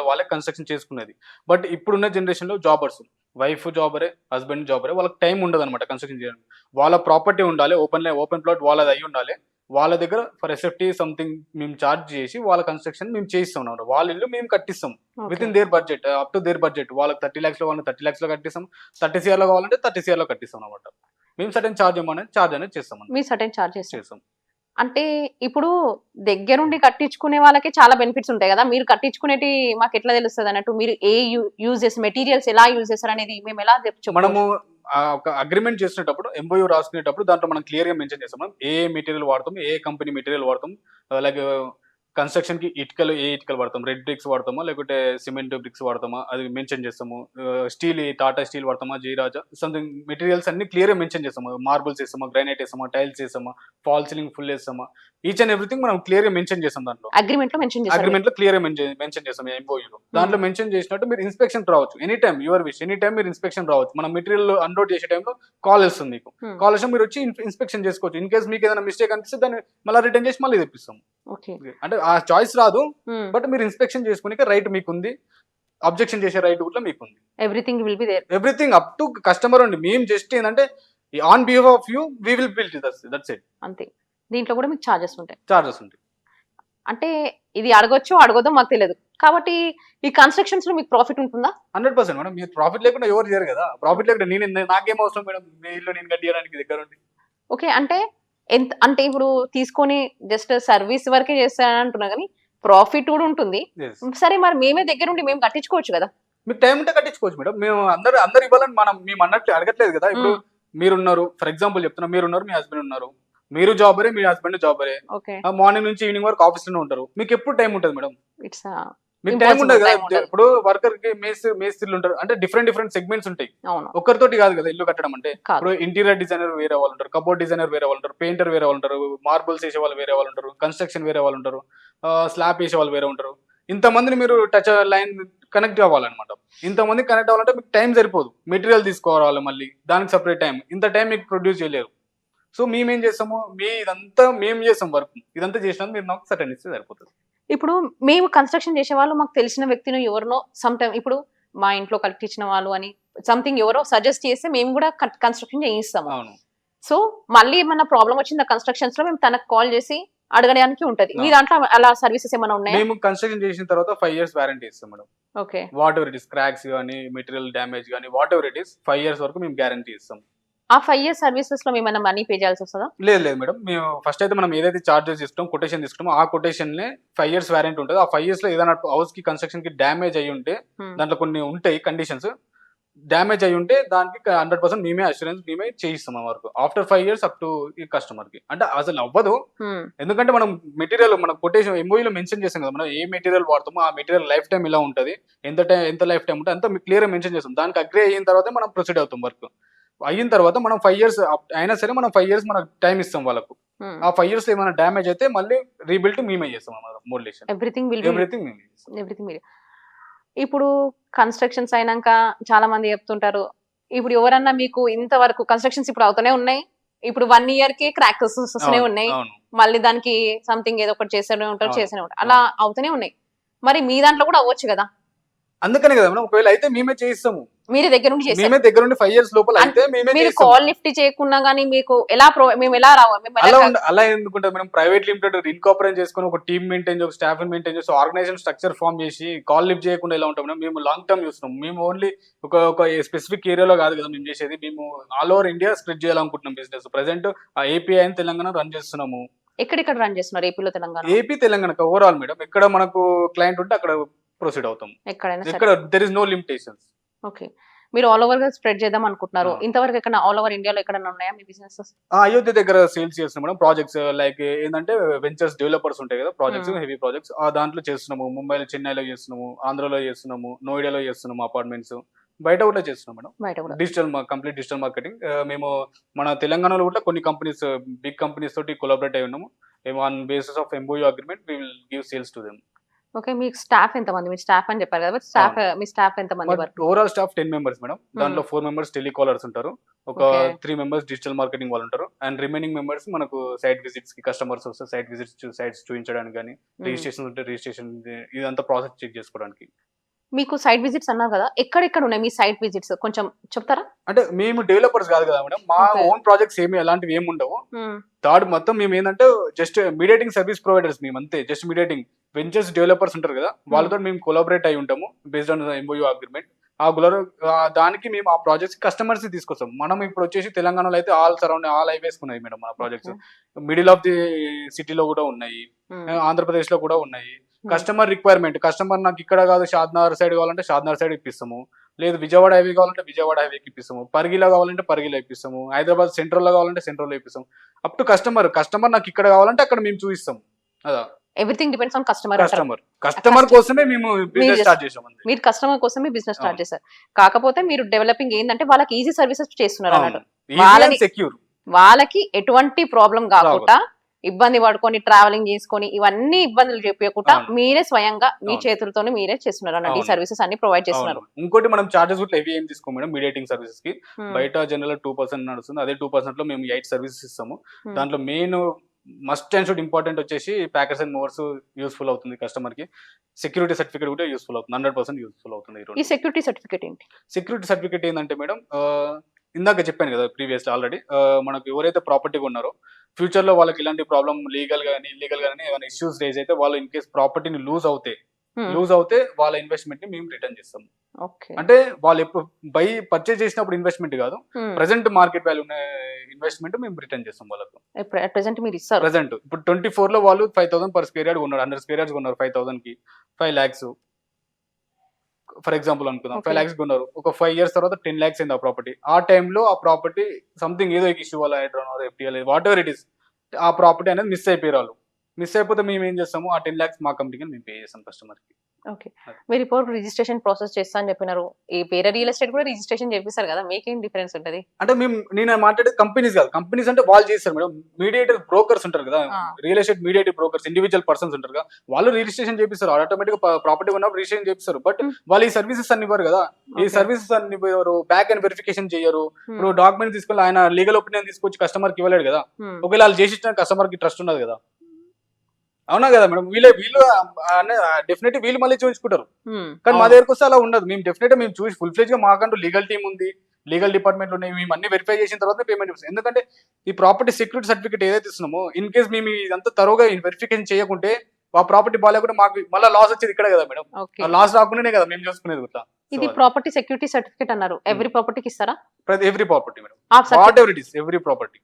వాళ్ళే కన్స్ట్రక్షన్ చేసుకునేది. బట్ ఇప్పుడున్న జనరేషన్ లో జాబర్స్, వైఫ్ జాబరే, హస్బెండ్ జాబరే, వాళ్ళకి టైం ఉండదు అనమాట కన్స్ట్రక్షన్ చేయడానికి. వాళ్ళ ప్రాపర్టీ ఉండాలి, ఓపెన్ ప్లాట్ వాళ్ళది అయి ఉండాలి, వాళ్ళ దగ్గర ఫర్ ఎస్ఎఫ్టీ సంథింగ్ మేము చార్జ్ చేసి వాళ్ళ కన్స్ట్రక్షన్ మేము చేయిస్తాం అన్నమాట. వాళ్ళ ఇల్లు మేము కట్టిస్తాం with in their budget, up to their budget. వాళ్ళకి 30 lakhs లో వాళ్ళని 30 lakhs లో కట్టిస్తాం, 30 CR లో కావాలంటే 30 CR లో కట్టిస్తాం అనమాట. మేము సర్టెన్ చార్జ్ అనేది చేస్తాం మీ సర్టెన్ చార్జెస్ చేస్తాం. అంటే ఇప్పుడు దగ్గరుండి కట్టించుకునే వాళ్ళకి చాలా బెనిఫిట్స్ ఉంటాయి కదా, మీరు కట్టించుకునేటి మాకు ఎట్లా తెలుస్తుంది అన్నట్టు, మీరు ఏ యూజ్ చేసి మెటీరియల్స్ ఎలా యూజ్ చేస్తారు అనేది మేము ఎలా చెప్పు. మనము ఒక అగ్రిమెంట్ చేసినప్పుడు ఎంఓయూ రాసుకునేటప్పుడు దాంట్లో మనం క్లియర్ గా మెన్షన్ చేస్తాం మనం ఏ మెటీరియల్ వాడతాం, ఏ కంపెనీ మెటీరియల్ వాడతాం, లైక్ కన్స్ట్రక్షన్ కి ఇటుకలు ఏ ఇటుకలు వాడతాం, రెడ్ బ్రిక్స్ వాడతామా లేకుంటే సిమెంట్ బ్రిక్స్ వాడతామా అది మెన్షన్ చేస్తాము. స్టీల్ టాటా స్టీల్ వాడతామా, జీరాజా సంథింగ్ మెటీరియల్స్ అన్ని క్లియర్ గా మెన్షన్ చేస్తాము. మార్బుల్స్ వేస్తామా, గ్రానైట్ వేస్తామా, టైల్స్ వేస్తామా, ఫాల్ సీలింగ్ ఫుల్ వేస్తామా, ఈచ్ అండ్ ఎవ్రీథింగ్ మనం క్లియర్ గా మెన్షన్ చేస్తాం. దాంట్లో అగ్రిమెంట్ లో మెన్షన్ చేస్తారు. అగ్రిమెంట్ లో క్లియర్ గా మెన్షన్ చేస్తాం ఎంఓయూలో. దాంట్లో మెన్షన్ చేసినట్టు మీరు ఇన్స్పెక్షన్ రావచ్చు any time, your wish, any time మీరు ఇన్స్పెక్షన్ రావచ్చు. మనం మెటీరియల్ అన్లోడ్ చేసే టైంలో కాల్ వస్తుంది మీకు, కాల్ వస్తే మీరు వచ్చి ఇన్స్పెక్షన్ చేసుకోవచ్చు. ఇన్ కేసు మీకు ఏదైనా మిస్టేక్ అనిపిస్తే దాన్ని మళ్ళీ రిటర్న్ చేసి మళ్ళీ తెప్పిస్తాం. అంటే ఆ చాయిస్ రాదు, బట్ మీరు ఇన్స్పెక్షన్ చేసుకునే రైట్ మీకు ఉంది, అబ్జెక్షన్ చేసే రైట్ కూడా మీకు ఉంది. Everything will be there, everything up to customer అండి. మేము జస్ట్ ఏంటంటే on behalf of you we will build that's it. అంతే. దీంట్లో కూడా మీకు చార్జెస్ ఉంటాయి. అంటే ఇది అడగొచ్చు అడగొద్దో మాకు తెలియదు కాబట్టి ఈ కన్స్ట్రక్షన్స్ లో మీకు ప్రాఫిట్ ఉంటుందా? 100% మేడం. మీరు ప్రాఫిట్ లేకుండా ఎవరు చేయరు కదా. ప్రాఫిట్ లేకుండా నాకేం అవసరం మేడం, మీ ఇల్లు నేను కట్టియడానికి దగ్గర ఉండి. ఓకే, అంటే ఎంత అంటే ఇప్పుడు తీసుకొని జస్ట్ సర్వీస్ వరకే చేస్తాను అంటున్నా కానీ ప్రాఫిట్ కూడా ఉంటుంది. సరే, మరి మేమే దగ్గర ఉండి మేము కట్టించుకోవచ్చు కదా. మీకు టైం ఉంటే కట్టించుకోవచ్చు మేడం. మేము అందరు ఇవ్వాలని మేము అన్నట్టు అడగట్లేదు కదా. ఇప్పుడు మీరున్నారు, ఫర్ ఎగ్జాంపుల్ చెప్తున్నా, మీరున్నారు, మీ హస్బెండ్ ఉన్నారు, మీరు జాబరే, మీ హస్బెండ్ జాబరే, మార్నింగ్ నుంచి ఈవినింగ్ వరకు ఆఫీస్ లోనే ఉంటారు. మీకు ఎప్పుడు టైం ఉంటుంది మేడం? మీకు టైం ఉండదు కదా. ఇప్పుడు వర్కర్ కి మేస్త్రీలు ఉంటారు, అంటే డిఫరెంట్ సెగ్మెంట్స్ ఉంటాయి. ఒక్కరితోటి కాదు కదా ఇల్లు కట్టడం అంటే. ఇప్పుడు ఇంటీరియర్ డిజైనర్ వేరే వాళ్ళు ఉంటారు, కబోర్డ్ డిజైనర్ వేరే వాళ్ళు ఉంటారు, పెయింటర్ వేరే వాళ్ళు ఉంటారు, మార్బుల్స్ వేసే వాళ్ళు వేరే వాళ్ళు ఉంటారు, కన్స్ట్రక్షన్ వేరే వాళ్ళు ఉంటారు, స్లాబ్ వేసే వాళ్ళు వేరే ఉంటారు. ఇంతమందిని మీరు టచ్ లైన్ కనెక్ట్ అవ్వాలన్నమాట. ఇంతమంది కనెక్ట్ అవ్వాలంటే మీకు టైం సరిపోదు. మెటీరియల్ తీసుకోవాలి, మళ్ళీ దానికి సపరేట్ టైం, ఇంత టైం మీకు ప్రొడ్యూస్ చేయలేరు. సో మేమేం చేస్తాము, ఇదంతా మేము చేస్తాం వర్క్. ఇదంతా చేసినా మీరు నాకు సర్టెన్ ఇస్తే సరిపోతుంది. ఇప్పుడు మేము కన్స్ట్రక్షన్ చేసే వాళ్ళు మాకు తెలిసిన వ్యక్తిని ఎవరినో సమ్ టైమ్, ఇప్పుడు మా ఇంట్లో కట్టించిన వాళ్ళు అని సంథింగ్ ఎవరో సజెస్ట్ చేస్తే మేము కూడా కన్స్ట్రక్షన్ చేయిస్తాము. సో మళ్ళీ ఏమన్నా ప్రాబ్లం వచ్చింది కన్స్ట్రక్షన్స్ లో మేము తనకు కాల్ చేసి అడగడానికి ఉంటది. మీ దాంట్లో అలా సర్వీసెస్ ఏమైనా ఉన్నాయి? మేము కన్స్ట్రక్షన్ చేసిన తర్వాత 5 years వారంటీ ఇస్తాం మేడం. Okay, whatever it is, cracks కానీ మెటీరియల్ డ్యామేజ్ కానీ whatever it is 5 years వరకు మేము గ్యారంటీ ఇస్తాం. ఆ 5 years సర్వీసెస్ లో ఏమైనా మనీ పే చేయాల్సి వస్తుందా? లేదు మేడం. మేము ఫస్ట్ అయితే మనం ఏదైతే చార్జెస్ ఇస్తాం, కొటేషన్ తీసుకుంటామో ఆ కొటేషన్ 5 years వారంటీ ఉంటుంది. ఆ 5 years లో ఏదైనా హౌస్ కి కన్స్ట్రక్షన్ కి డ్యామేజ్ అయ్యి ఉంటే, దాంట్లో కొన్ని ఉంటాయి కండిషన్స్, డ్యామేజ్ అయ్యి ఉంటే దానికి 100% మేమే అష్యూరెన్స్ మేమే చేయిస్తాం వరకు. ఆఫ్టర్ 5 years అప్ టు ఈ కస్టమర్ కి. అంటే అసలు అవ్వదు, ఎందుకంటే మనం మెటీరియల్ మన కొటేషన్ ఎంఓయూలో మెన్షన్ చేస్తాం కదా, మనం ఏ మెటీరియల్ వాడతామో ఆ మెటీరియల్ లైఫ్ టైం ఇలా ఉంటుంది, ఎంత లైఫ్ టైం ఉంటే అంత క్లియర్ గా మెన్షన్ చేస్తాం. దానికి అగ్రీ అయిన తర్వాత మనం ప్రొసీడ్ అవుతాం. వర్క్ అయిన తర్వాత మనం 5 years అయినా సరే మనం 5 years మనకు టైం ఇస్తాం వాళ్ళకు. ఆ 5 years ఏమైనా డ్యామేజ్ అయితే మళ్ళీ రీబిల్డ్ మేమే చేస్తాం అన్నమాట. మోడలేషన్ ఎవ్రీథింగ్. ఇప్పుడు కన్స్ట్రక్షన్స్ అయినాక చాలా మంది చెప్తుంటారు, ఇప్పుడు ఎవరన్నా మీకు ఇంతవరకు కన్స్ట్రక్షన్స్ ఇప్పుడు అవుతూనే ఉన్నాయి, ఇప్పుడు 1 year కి క్రాక్స్ వస్తూనే ఉన్నాయి, మళ్ళీ దానికి సంథింగ్ ఏదో ఒకటి చేస్తూనే ఉంటారు, అలా అవుతూనే ఉన్నాయి. మరి మీ దాంట్లో కూడా అవ్వచ్చు కదా. అందుకనే కదా మేడం, ఒకవేళ అయితే మేమే చేయిస్తాము. మీరే దగ్గర నుండి చేస్తాం. మేమే దగ్గర నుండి 5 years లోపల అయితే మేమే మీరు కాల్ లిఫ్ట్ చేయకున్నా గానీ మీకు ఎలా మేము ఎలా అలా ఎందుకుంటారు మేడం? ప్రైవేట్ లిమిటెడ్ ఇన్కార్పొరేట్ చేసుకుని ఒక టీమ్ మెయింటైన్ చేసి, స్టాఫ్ మెయింటైన్ చేసి, ఆర్గనైజేషన్ స్ట్రక్చర్ ఫామ్ చేసి కాల్ లిఫ్ట్ చేయకుండా ఎలా ఉంటాం మేడం? మేము లాంగ్ టర్మ్ చూస్తున్నాం. మేము ఓన్లీ ఒక స్పెసిఫిక్ ఏరియాలో కాదు కదా మేము చేసేది, మేము ఆల్ ఓవర్ ఇండియా స్ప్రెడ్ చేయాలనుకుంటున్నాం business. Present AP and Telangana run చేస్తున్నాము. ఎక్కడెక్కడ రన్ చేస్తున్నారు? ఏపీలో, Telangana? AP Telangana overall madam. ఎక్కడ మనకు క్లయింట్ ఉంటే అక్కడ ప్రొసీడ్ అవుతాం. ఎక్కడ there is no limitations. Okay, మీరు ఆల్ ఓవర్ గా స్ప్రెడ్ చేద్దాం అనుకుంటున్నారు. ఇంతవరకు ఎక్కడ ఆల్ ఓవర్ ఇండియాలో ఎక్కడ ఉన్నాయా మీ బిజినెస్? అయోధ్య దగ్గర సేల్స్ చేస్తున్నాం మేడం. ప్రాజెక్ట్స్ లైక్ ఏంటంటే వెంచర్స్ డెవలపర్స్ ఉంటాయి కదా, ప్రాజెక్ట్స్ హెవీ ప్రాజెక్ట్స్, దాంట్లో చేస్తున్నాము. ముంబైలో, చెన్నైలో చేస్తున్నాము, ఆంధ్రలో చేస్తున్నాము, నోయిడాలో చేస్తున్నాము అపార్ట్మెంట్స్, బయట కూడా చేస్తున్నాం మేడం. Complete digital marketing. మేము మన తెలంగాణలో కూడా కొన్ని కంపెనీస్, బిగ్ కంపెనీస్ తోటి కొలాబరేట్ అయి ఉన్నాము. On basis of MOU agreement we will give sales to them. Okay, మీకు స్టాఫ్ ఎంతమంది? మీ స్టాఫ్ అని చెప్పారు కదా, మీ స్టాఫ్ ఎంతమంది? Overall staff 10 members madam. దాంట్లో 4 members టెలికాలర్స్ ఉంటారు, ఒక 3 members డిజిటల్ మార్కెటింగ్ వాళ్ళు ఉంటారు, అండ్ రిమైనింగ్ మెంబర్స్ మనకు సైట్ విజిట్స్ కి, కస్టమర్స్ వస్తే సైట్ విజిట్స్ సైట్స్ చూపించడానికి కానీ, రిజిస్ట్రేషన్ ఉంటే రిజిస్ట్రేషన్, ఇదంతా ప్రాసెస్ చెక్ చేసుకోవడానికి. మీకు సైట్ విజిట్స్ అన్నారు కదా, ఎక్కడెక్కడ ఉన్నాయి మీ సైట్ విజిట్స్ కొంచెం చెప్తారా? అంటే మేము డెవలపర్స్ కాదు కదా మేడం, మా Okay. ఓన్ ప్రాజెక్ట్స్ ఏమి అలాంటివి ఏమి ఉండవు. Hmm. థర్డ్ మొత్తం మేము ఏంటంటే జస్ట్ మీడియేటింగ్ సర్వీస్ ప్రొవైడర్స్, మేము అంతే. జస్ట్ మీడియేటింగ్ వెంచర్స్ డెవలపర్స్ ఉంటారు కదా, వాళ్ళతో మేము కొలాబరేట్ అయి ఉంటాము బేస్డ్ ఆన్ ఎంఓయూ అగ్రిమెంట్. దానికి మేము ఆ ప్రాజెక్ట్స్ కస్టమర్స్ తీసుకొస్తాం. మనం ఇప్పుడు వచ్చేసి తెలంగాణలో అయితే ఆల్ సరౌండ్ ఆల్ హైవేస్ ఉన్నాయి మేడం మన ప్రాజెక్ట్స్. మిడిల్ ఆఫ్ ది సిటీలో కూడా ఉన్నాయి, ఆంధ్రప్రదేశ్ లో కూడా ఉన్నాయి. కస్టమర్ రిక్వైర్మెంట్, కస్టమర్ నాకు ఇక్కడ కాదు షాద్నగర్ సైడ్ కావాలంటే షాద్నగర్ సైడ్ ఇప్పిస్తాము, లేదు విజయవాడ హైవే కావాలంటే విజయవాడ హైవేకి ఇప్పిస్తాము, పరిగిలో కావాలంటే పరిగిలో ఇప్పిస్తాము, హైదరాబాద్ సెంట్రల్ లో కావాలంటే సెంట్రల్ లో ఇప్పిస్తాము. అప్ టు కస్టమర్ నాకు ఇక్కడ కావాలంటే అక్కడ మేము చూపిస్తాము. అదా everything depends on customer. Customer కోసమే మేము బిజినెస్ స్టార్ట్ చేసాం. మీరు కస్టమర్ కోసమే బిజినెస్ స్టార్ట్ చేశారు. కాకపోతే మీరు డెవలపింగ్ ఏంటంటే వాళ్ళకి ఈజీ సర్వీసెస్ చేస్తున్నారు అన్నట్టు. వాళ్ళని సెక్యూర్, వాళ్ళకి ఎటువంటి ప్రాబ్లం కాకుండా, ఇబ్బంది పడుకొని ట్రావెలింగ్ చేసుకొని ఇవన్నీ ఇబ్బందులు చెప్పకుండా మీరే స్వయంగా మీ చేతులతోనే మీరే చేస్తున్నారు అన్నట్టు. ఈ సర్వీసెస్ అన్ని ప్రొవైడ్ చేస్తున్నారు. ఇంకోటి మనం చార్జెస్ కూడా హెవీ ఏం తీసుకోం మేడం మీడియేటింగ్ సర్వీసెస్ కి. బయట జనరల్ 2% నడుస్తుంది, అదే 2% లో మేము 8 సర్వీసెస్ ఇస్తాము. దాంట్లో main must and should important వచ్చేసి ప్యాకర్స్ అండ్ మూవర్స్ యూస్ఫుల్ అవుతుంది కస్టమర్ కి. సెక్యూరిటీ సర్టిఫికేట్ కూడా యూస్ఫుల్ అవుతుంది, 100% యూస్ఫుల్ అవుతుంది. ఈ సెక్యూరిటీ సర్టిఫికేట్ ఏంటి? సెక్యూరిటీ సర్టిఫికేట్ ఏంటంటే మేడం, ఇందాక చెప్పాను కదా ప్రీవియస్ ఆల్రెడీ, మనకు ఎవరైతే ప్రాపర్టీగా ఉన్నారో ఫ్యూచర్ లో వాళ్ళకి ఇలాంటి ప్రాబ్లం లీగల్ గానీ ఇల్లీగల్ గానీ ఏమైనా ఇష్యూస్ రేజ్ అయితే, వాళ్ళు ఇన్ కేస్ ప్రాపర్టీని లూజ్ అవుతే వాళ్ళ ఇన్వెస్ట్మెంట్ ని మేము రిటర్న్ చేస్తాం. అంటే వాళ్ళు ఎప్పుడు పర్చేజ్ చేసినప్పుడు ఇన్వెస్ట్మెంట్ కాదు, ప్రెసెంట్ మార్కెట్ వాల్యూ ఉన్న ఇన్వెస్ట్మెంట్ మేము రిటర్న్ చేస్తాం వాళ్ళకు. ప్రెసెంట్ మీరు ఇస్తారు. ప్రెసెంట్ ఇప్పుడు 24 లో వాళ్ళు 5,000 పర్ స్క్వేర్ యార్డ్ కొన్నారు, 100 స్క్వేర్ యార్డ్స్ కొన్నారు 5,000 కి 5 lakhs ఫర్ ఎగ్జాంపుల్ అనుకుందాం. 5 lakhs కొన్నారు, ఒక 5 years తర్వాత 10 lakhs అయింది ఆ ప్రాపర్టీ. ఆ టైంలో ఆ ప్రాపర్టీ సంథింగ్ ఏదో ఇష్యూ వల్ల FTL what ever it is, ఆ ప్రాపర్టీ అనేది మిస్ అయిపోయారు. వాళ్ళు మిస్ అయిపోతే మేము ఏం చేస్తాము, ఆ 10 lakhs మా కంపెనీకి మేము పే చేస్తాం కస్టమర్ కి. ఓకే, మీరు ఇప్పుడు రిజిస్ట్రేషన్ ప్రాసెస్ చేస్తా అని చెప్పినారు. ఈ వేరే రియల్ ఎస్టేట్ కూడా రిజిస్ట్రేషన్ చేపిస్తారు కదా, మీకేం డిఫరెన్స్ ఉంటుంది? అంటే నేను మాట్లాడేది కంపెనీస్ కాదు, కంపెనీస్ అంటే వాళ్ళు చేస్తారు మేడం. మీడియేటర్ బ్రోకర్స్ ఉంటారు కదా, real estate mediator brokers, individual persons ఉంటారు కదా, వాళ్ళు రిజిస్ట్రేషన్ చేపిస్తారు. ఆటోమేటిక్ గా ప్రాపర్టీ ఉన్నప్పుడు రిజిస్ట్రేషన్ చేపిస్తారు. బట్ వాళ్ళు ఈ సర్వీసెస్ అన్ని ఇవ్వరు కదా, ఈ సర్వీసెస్ అన్ని ఇవ్వరు, బ్యాక్ అండ్ వెరిఫికేషన్ చేయరు. ఇప్పుడు డాక్యుమెంట్ తీసుకొని ఆయన లీగల్ ఒపీనియన్ తీసుకొచ్చి కస్టమర్ కి ఇవ్వలేడు కదా, ఒకవేళ వాళ్ళు చేసి ఇచ్చిన కస్టమర్ కి ట్రస్ట్ ఉండదు కదా. అవునా కదా మేడం, వీళ్ళు డెఫినెట్ వీళ్ళు మళ్ళీ చూసుకుంటారు. కానీ మా దగ్గరకు వస్తే అలా ఉండదు. మేము డెఫినెట్ మేము చూసి ఫుల్ ఫ్లెజ్ గా మాకంటూ లీగల్ టీమ్ ఉంది, లీగల్ డిపార్ట్మెంట్ ఉన్నాయి, మేము అన్ని వెరిఫై చేసిన తర్వాత పేమెంట్ ఇస్తాం. ఎందుకంటే ఈ ప్రాపర్టీ సెక్యూరిటీ సర్టిఫికేట్ ఏదైతే ఇస్తున్నామో, ఇన్ కేస్ మేము ఇదంతా తరోగా వెరిఫికేషన్ చేయకుంటే ఆ ప్రాపర్టీ బాగాలేకుండా మాకు మళ్ళీ లాస్ వచ్చేది ఇక్కడ కదా మేడం. లాస్ రాకుండానే కదా మేము చూసుకునేది. ఇది ప్రాపర్టీ సెక్యూరిటీ సర్టిఫికేట్ అన్నారు, ఎవ్రీ ప్రాపర్టీకి ఇస్తారా? Every property madam, what ever it is, every property.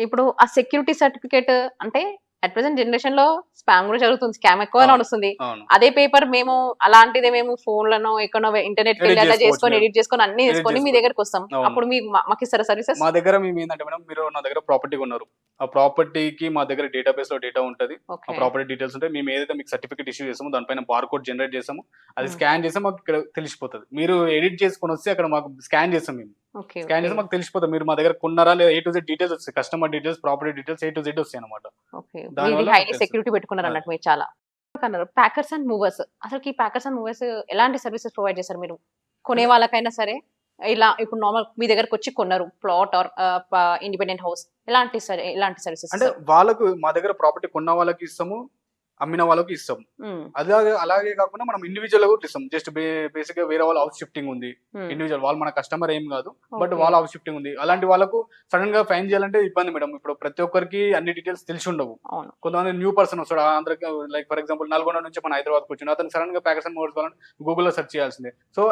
ఇప్పుడు ఆ సెక్యూరిటీ సర్టిఫికేట్ అంటే అట్ ప్రెసెంట్ జనరేషన్ లో స్పామ్ కూడా జరుగుతుంది, స్కామ్ ఎక్కువ నడుస్తుంది. అదే పేపర్ మేము అలాంటిదే మేము ఫోన్లను ఎక్కడో ఇంటర్నెట్ చేసుకొని ఎడిట్ చేసుకొని అన్ని చేసుకొని మీ దగ్గరకు వస్తాం, అప్పుడు మాకు ఇస్తారా సర్వీసెస్? మా దగ్గర మేము ఏంటంటే మేడం, మీరు నా దగ్గర ప్రాపర్టీ ఉన్నారు, ఆ ప్రాపర్టీకి మా దగ్గర డేటాబేస్ లో డేటా ఉంటుంది, ఆ ప్రాపర్టీ డీటెయిల్స్ ఉంటాయి. మేము ఏదైతే మీకు సర్టిఫికేట్ ఇష్యూ చేసామో దానిపైన బార్ కోడ్ జనరేట్ చేసాము, అది స్కాన్ చేస్తే మాకు ఇక్కడ తెలిసిపోతుంది. మీరు ఎడిట్ చేసుకొని వస్తే అక్కడ మాకు స్కాన్ చేస్తాం, మేము స్కాన్ చేస్తే మాకు తెలిసిపోతుంది మీరు మా దగ్గర కొన్నారా లేదా, A to Z డీటెయిల్స్ వస్తాయి, customer details, property details A to Z వస్తాయి అనమాట. హైలీ సెక్యూరిటీ పెట్టుకున్నారు అన్నట్టు మీరు చాలా. ప్యాకర్స్ అండ్ మూవర్స్, అసలు ఈ ప్యాకర్స్ అండ్ మూవర్స్ ఎలాంటి సర్వీసెస్ ప్రొవైడ్ చేస్తారు మీరు? కొనే వాళ్ళకైనా సరే, ఇలా ఇప్పుడు నార్మల్ మీ దగ్గరకు వచ్చి కొన్నారు ప్లాట్ ఆర్ ఇండిపెండెంట్ హౌస్, ఎలాంటి సర్వీసెస్ అంటే వాళ్ళకు మా దగ్గర ప్రాపర్టీ కొన్న వాళ్ళకి ఇస్తాము, అమ్మిన వాళ్ళకి ఇస్తాం. అలాగే కాకుండా మనం ఇండివిజువల్ కూడా ఇస్తాం. జస్ట్ బేసిక్ గా వేరే వాళ్ళ హౌస్ షిఫ్టింగ్ ఉంది, ఇండివిజువల్ వాళ్ళు మన కస్టమర్ ఏం కాదు, బట్ వాళ్ళ హౌస్ షిఫ్టింగ్ ఉంది, అలాంటి వాళ్ళకు సడన్ గా ఫైన్ చేయాలంటే ఇబ్బంది మేడం. ఇప్పుడు ప్రతి ఒక్కరికి అన్ని డీటెయిల్స్ తెలిసి ఉండవు. కొంతమంది న్యూ పర్సన్ వస్తాడు ఆంధ్రకి, లైక్ ఫర్ ఎగ్జాంపుల్ నల్గొండ నుంచి మన హైదరాబాద్ వచ్చిన అతను సడన్ గా ప్యాకర్స్ అండ్ మూవర్స్ వాళ్ళని గూగుల్లో సెర్చ్ చేయాల్సిందే. సో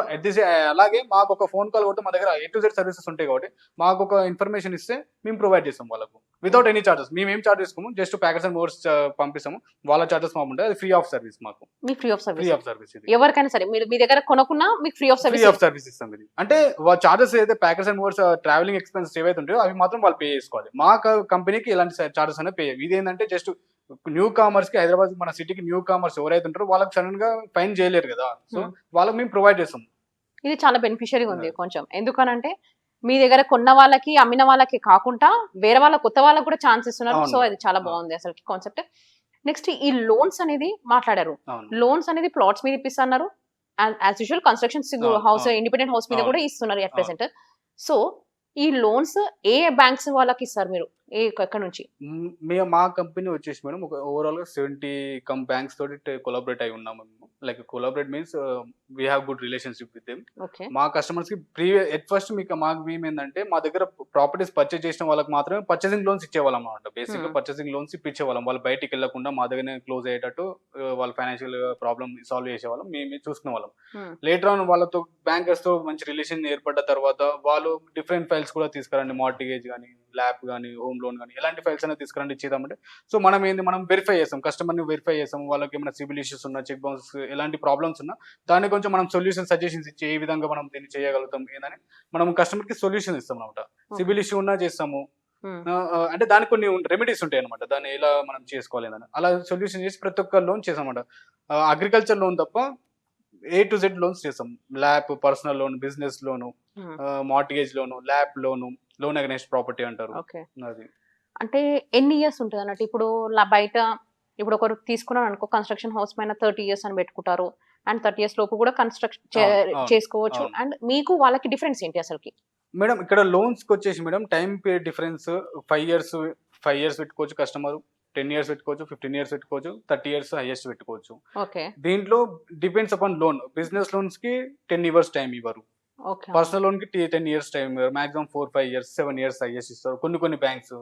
అలాగే మాకు ఒక ఫోన్ కాల్ కొడితే మా దగ్గర A to Z సర్వీసెస్ ఉంటాయి కాబట్టి మాకు ఒక ఇన్ఫర్మేషన్ ఇస్తే మేము ప్రొవైడ్ చేస్తాం వాళ్ళకు వితౌట్ ఎనీ చార్జెస్. మేము ఏం చార్జ్ చేసుకోము, జస్ట్ ప్యాకర్స్ అండ్ మూవర్స్ పంపిస్తాము, వాళ్ళ చార్జెస్ మాకు ఉంటాయి, అది ఫ్రీ ఆఫ్ సర్వీస్. మాకు ఫ్రీ ఆఫ్ సర్వీస్ ఎవరికైనా సరే మీరు మీ దగ్గర కొనుక్కున్నా మీకు ఫ్రీ ఆఫ్ సర్వీస్ ఇస్తాం. ఇది అంటే చార్జెస్ ఏదైతే packers and movers travelling expenses ఏవైతే ఉంటాయో అవి మాత్రం వాళ్ళు పే చేసుకోవాలి. మా కంపెనీకి ఇలాంటి చార్జెస్ అనేది పే. ఇది ఏంటంటే జస్ట్ న్యూ కామర్స్ కి, హైదరాబాద్ మన సిటీకి న్యూ కామర్స్ ఎవరైతే ఉంటారో వాళ్ళకి సడన్ గా ఫైన్ చేయలేరు కదా, సో వాళ్ళకి మేము ప్రొవైడ్ చేస్తాం. ఇది చాలా బెనిఫిషియరీగా ఉంది కొంచెం, ఎందుకనంటే మీ దగ్గర కొన్న వాళ్ళకి అమ్మిన వాళ్ళకి కాకుండా వేరే వాళ్ళ కొత్త వాళ్ళకి కూడా ఛాన్స్ ఇస్తున్నారు. సో అది చాలా బాగుంది అసలు కాన్సెప్ట్. నెక్స్ట్ ఈ లోన్స్ అనేది మాట్లాడారు, లోన్స్ అనేది ప్లాట్స్ మీద ఇప్పిస్తున్నారు, as usual construction house, independent house మీద కూడా ఇస్తున్నారు అట్ ప్రెసెంట్. సో ఈ లోన్స్ ఏ బ్యాంక్స్ వాళ్ళకి ఇస్తారు మీరు? ఎక్కడ నుంచి? మా కంపెనీ వచ్చేసి మేడం ఒక ఓవరాల్‌గా 70 బ్యాంక్స్ తోటి కొలాబరేట్ అయి ఉన్నాము మేము. Like collaborate means we have good relationship with them. Okay. మా కస్టమర్స్‌కి ఎట్ ఫస్ట్ మేమేందంటే మా దగ్గర ప్రాపర్టీస్ పర్చేజ్ చేసిన వాళ్ళకి మాత్రమే పర్చేసింగ్ లోన్స్ ఇచ్చేవాళ్ళం అన్నమాట. బేసిక్‌గా హ్మ్. పర్చేసింగ్ లోన్స్ ఇప్పించేవాళ్ళం. వాళ్ళు బయటికెళ్ళకుండా మా దగ్గరనే క్లోజ్ అయ్యేటట్టు వాళ్ళ ఫైనాన్షియల్ ప్రాబ్లమ్ సాల్వ్ చేసేవాళ్ళం. మేమే చూసుకునేవాళ్ళం. హ్మ్. లేటర్ ఆన్ వాళ్ళతో బ్యాంకర్స్‌తో మంచి రిలేషన్ ఏర్పడ్డ తర్వాత వాళ్ళు డిఫరెంట్ ఫైల్స్ కూడా తీసుకురండి. మార్ట్‌గేజ్ గాని, ల్యాప్ గాని, హోమ్ లోన్ గాని ఎలాంటి ఫైల్స్ అయినా తీసుకురండి ఇచ్చేద్దామంటే సో మనం వెరిఫై చేస్తాం. కస్టమర్‌ని వెరిఫై చేస్తాం. వాళ్ళకేమైనా సిబిల్ ఇష్యూస్ ఉన్నా, చెక్ బౌన్సెస్ ఎలాంటి ప్రాబ్లమ్స్ ఉన్నా దాన్ని కొంచెం మనం సజెషన్స్ ఇచ్చి ఏ విధంగా మనం దీన్ని చేయగలుగుతాం ఏందని మనం కస్టమర్‌కి సొల్యూషన్ ఇస్తామన్నమాట. ఓకే. సిబిల్ ఇష్యూ ఉన్నా చేస్తాము. హ్మ్. అంటే దానికి కొన్ని రెమెడీస్ ఉంటాయన్నమాట. దాన్ని ఎలా మనం చేసుకోవాలి అని. అలా సొల్యూషన్ చేసి ప్రతి ఒక్క లోన్ చేసామన్నమాట. అగ్రికల్చర్ లోన్ తప్ప ఏ టు జెడ్ లోన్స్ చేస్తాం. ల్యాప్, పర్సనల్ లోన్, బిజినెస్ లోను, హ్మ్. మార్ట్‌గేజ్ లోను, ల్యాప్ లోను, లోన్ అగైన్స్ట్ ప్రాపర్టీ అంటారు. ఓకే. అది. అంటే ఎన్ని ఇయర్స్ ఉంటదన్నట్టు? ఇప్పుడు బయట ఇప్పుడు ఒకరు తీసుకున్నారనుకో కన్‌స్ట్రక్షన్ హౌస్ పైన 30 ఇయర్స్ అని పెట్టుకుంటారు. అండ్ 30 ఇయర్స్ లోపు కూడా కన్‌స్ట్రక్షన్ అవును. అవును. చేసుకోవచ్చు. అవును. అండ్ మీకు వాళ్ళకి డిఫరెన్స్ ఏంటి అసలకి? మేడం ఇక్కడ లోన్స్‌కొచ్చేసి madam time period difference 5 years, 5 years పెట్టుకోవచ్చు కస్టమరు. 10 ఇయర్స్ పెట్టుకోవచ్చు, 15 ఇయర్స్ పెట్టుకోవచ్చు, 30 ఇయర్స్ హైయెస్ట్ పెట్టుకోవచ్చు. ఓకే. దీంట్లో డిపెండ్స్ అపాన్ లోన్. బిజినెస్ లోన్స్‌కి 10 ఇయర్స్ టైమ్ ఇవ్వరు. ఓకే. అవును. పర్సనల్ లోన్‌కి 10 ఇయర్స్ టైమ్ ఇవ్వరు. మాక్సిమం 4, 5 ఇయర్స్, 7 ఇయర్స్ హైయెస్ట్ ఇస్తారు. కొన్ని బ్యాంక్స్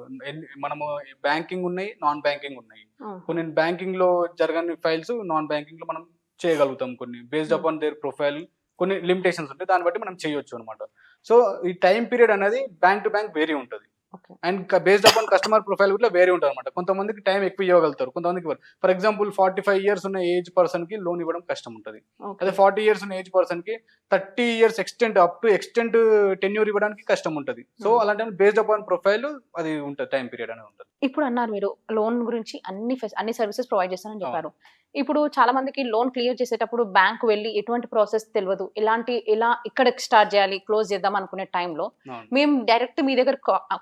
మనము బ్యాంకింగ్ ఉన్నాయి, నాన్ బ్యాంకింగ్ ఉన్నాయి. హుహు. కొన్ని బ్యాంకింగ్‌లో జరగని ఫైల్స్ నాన్ బ్యాంకింగ్‌లో మనం చేయగలుగుతాం కొన్ని. బేస్డ్ హ్మ్. అపాన్ దేర్ ప్రొఫైల్ కొన్ని లిమిటేషన్స్ ఉంటాయి. దాన్ని బట్టి మనం చేయొచ్చు అన్నమాట. సో, ఈ టైమ్ పీరియడ్ అనేది బ్యాంక్ టు బ్యాంక్ వేరీ ఉంటది. Okay. And based upon customer profile కూడా వేరీ ఉంటదన్నమాట. కొంతమందికి టైం ఎక్కువ ఇవ్వగలుగుతారు. కొంతమందికి ఇవ్వరు. ఫర్ ఎగ్జాంపుల్ 45 ఇయర్స్ ఉన్న ఏజ్ పర్సన్‌కి లోన్ ఇవ్వడం కష్టం ఉంటది. ఓకే. అదే 40 ఇయర్స్ ఉన్న ఏజ్ పర్సన్‌కి 30 ఇయర్స్ ఎక్స్టెండ్ టెన్యూర్ ఇవ్వడానికి కష్టం ఉంటది. సో, హ్మ్. అలాంటి బేస్డ్ అపాన్ ప్రొఫైల్ అది ఉంటది. టైమ్ పీరియడ్ అనేది ఉంటది. ఇప్పుడు అన్నారు మీరు లోన్ గురించి అన్ని సర్వీసెస్ ప్రొవైడ్ చేస్తానని అవును. చెప్పారు. ఇప్పుడు చాలా మందికి లోన్ క్లియర్ చేసేటప్పుడు బ్యాంక్ వెళ్లి ఎటువంటి ప్రాసెస్ తెలవదు. ఎలా ఇక్కడ స్టార్ట్ చేయాలి, క్లోజ్ చేద్దాం అనుకునే టైంలో అవును. మేము డైరెక్ట్ మీ దగ్గర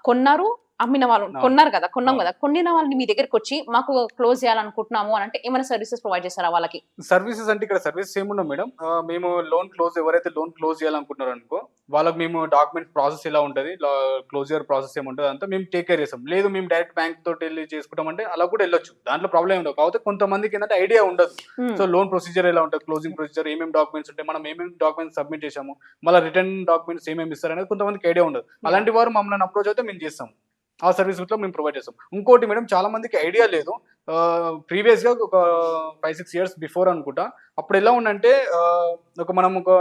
కొన్నారు, అమ్మిన వాళ్ళు అవును. కొన్నారు కదా! కొన్నాం అవును. కదా! కొనిన వాళ్ళని మీ దగ్గరకొచ్చి మాకు క్లోజ్ చేయాలనుకుంటున్నాము అనంటే ఏమైనా సర్వీసెస్ ప్రొవైడ్ చేస్తారా వాళ్ళకి? సర్వీసెస్ అంటే ఇక్కడ సర్వీసెస్ ఏముండవు మేడం. మేము ఎవరైతే లోన్ క్లోజ్ చేయాలనుకుంటున్నారనుకో, వాళ్ళకి మేము డాక్యుమెంట్ ప్రాసెస్ ఎలా ఉంటది, క్లోజర్ ప్రాసెస్ ఏముంటది అదంతా మేము టేక్ కేర్ చేస్తాం. లేదు మేము డైరెక్ట్ బ్యాంక్ తోటెళ్లి చేసుకుంటామంటే అలా కూడా ఎళ్ళొచ్చు. దాంట్లో ప్రాబ్లమ్ ఏమి ఉండదు. కాకపోతే కొంతమందికేందంటే ఐడియా ఉండదు. హ్మ్. సో, లోన్ ప్రొసీజర్ ఎలా ఉంటది, క్లోజింగ్ ప్రొసీజర్ ఏమేమి డాక్యుమెంట్స్ ఉంటాయి, మనం ఏమేమి డాక్యుమెంట్స్ సబ్మిట్ చేశాము, మళ్ళా రిటర్న్ డాక్యుమెంట్స్ ఏమేమి ఇస్తారనేది కొంతమందికి ఐడియా ఉండదు. యాహ్! అలాంటి వారు మమ్మల్ని అప్రోచ్ అయితే మేము చేస్తాం. ఆ సర్వీస్ కూడా మేము ప్రొవైడ్ చేస్తాం. ఇంకోటి మేడం చాలా మందికి ఐడియా లేదు. ప్రీవియస్‌గా ఒక 5, 6 ఇయర్స్ బిఫోర్ అనుకుంటా. అప్పుడెలా ఉండంటే మనం ఒక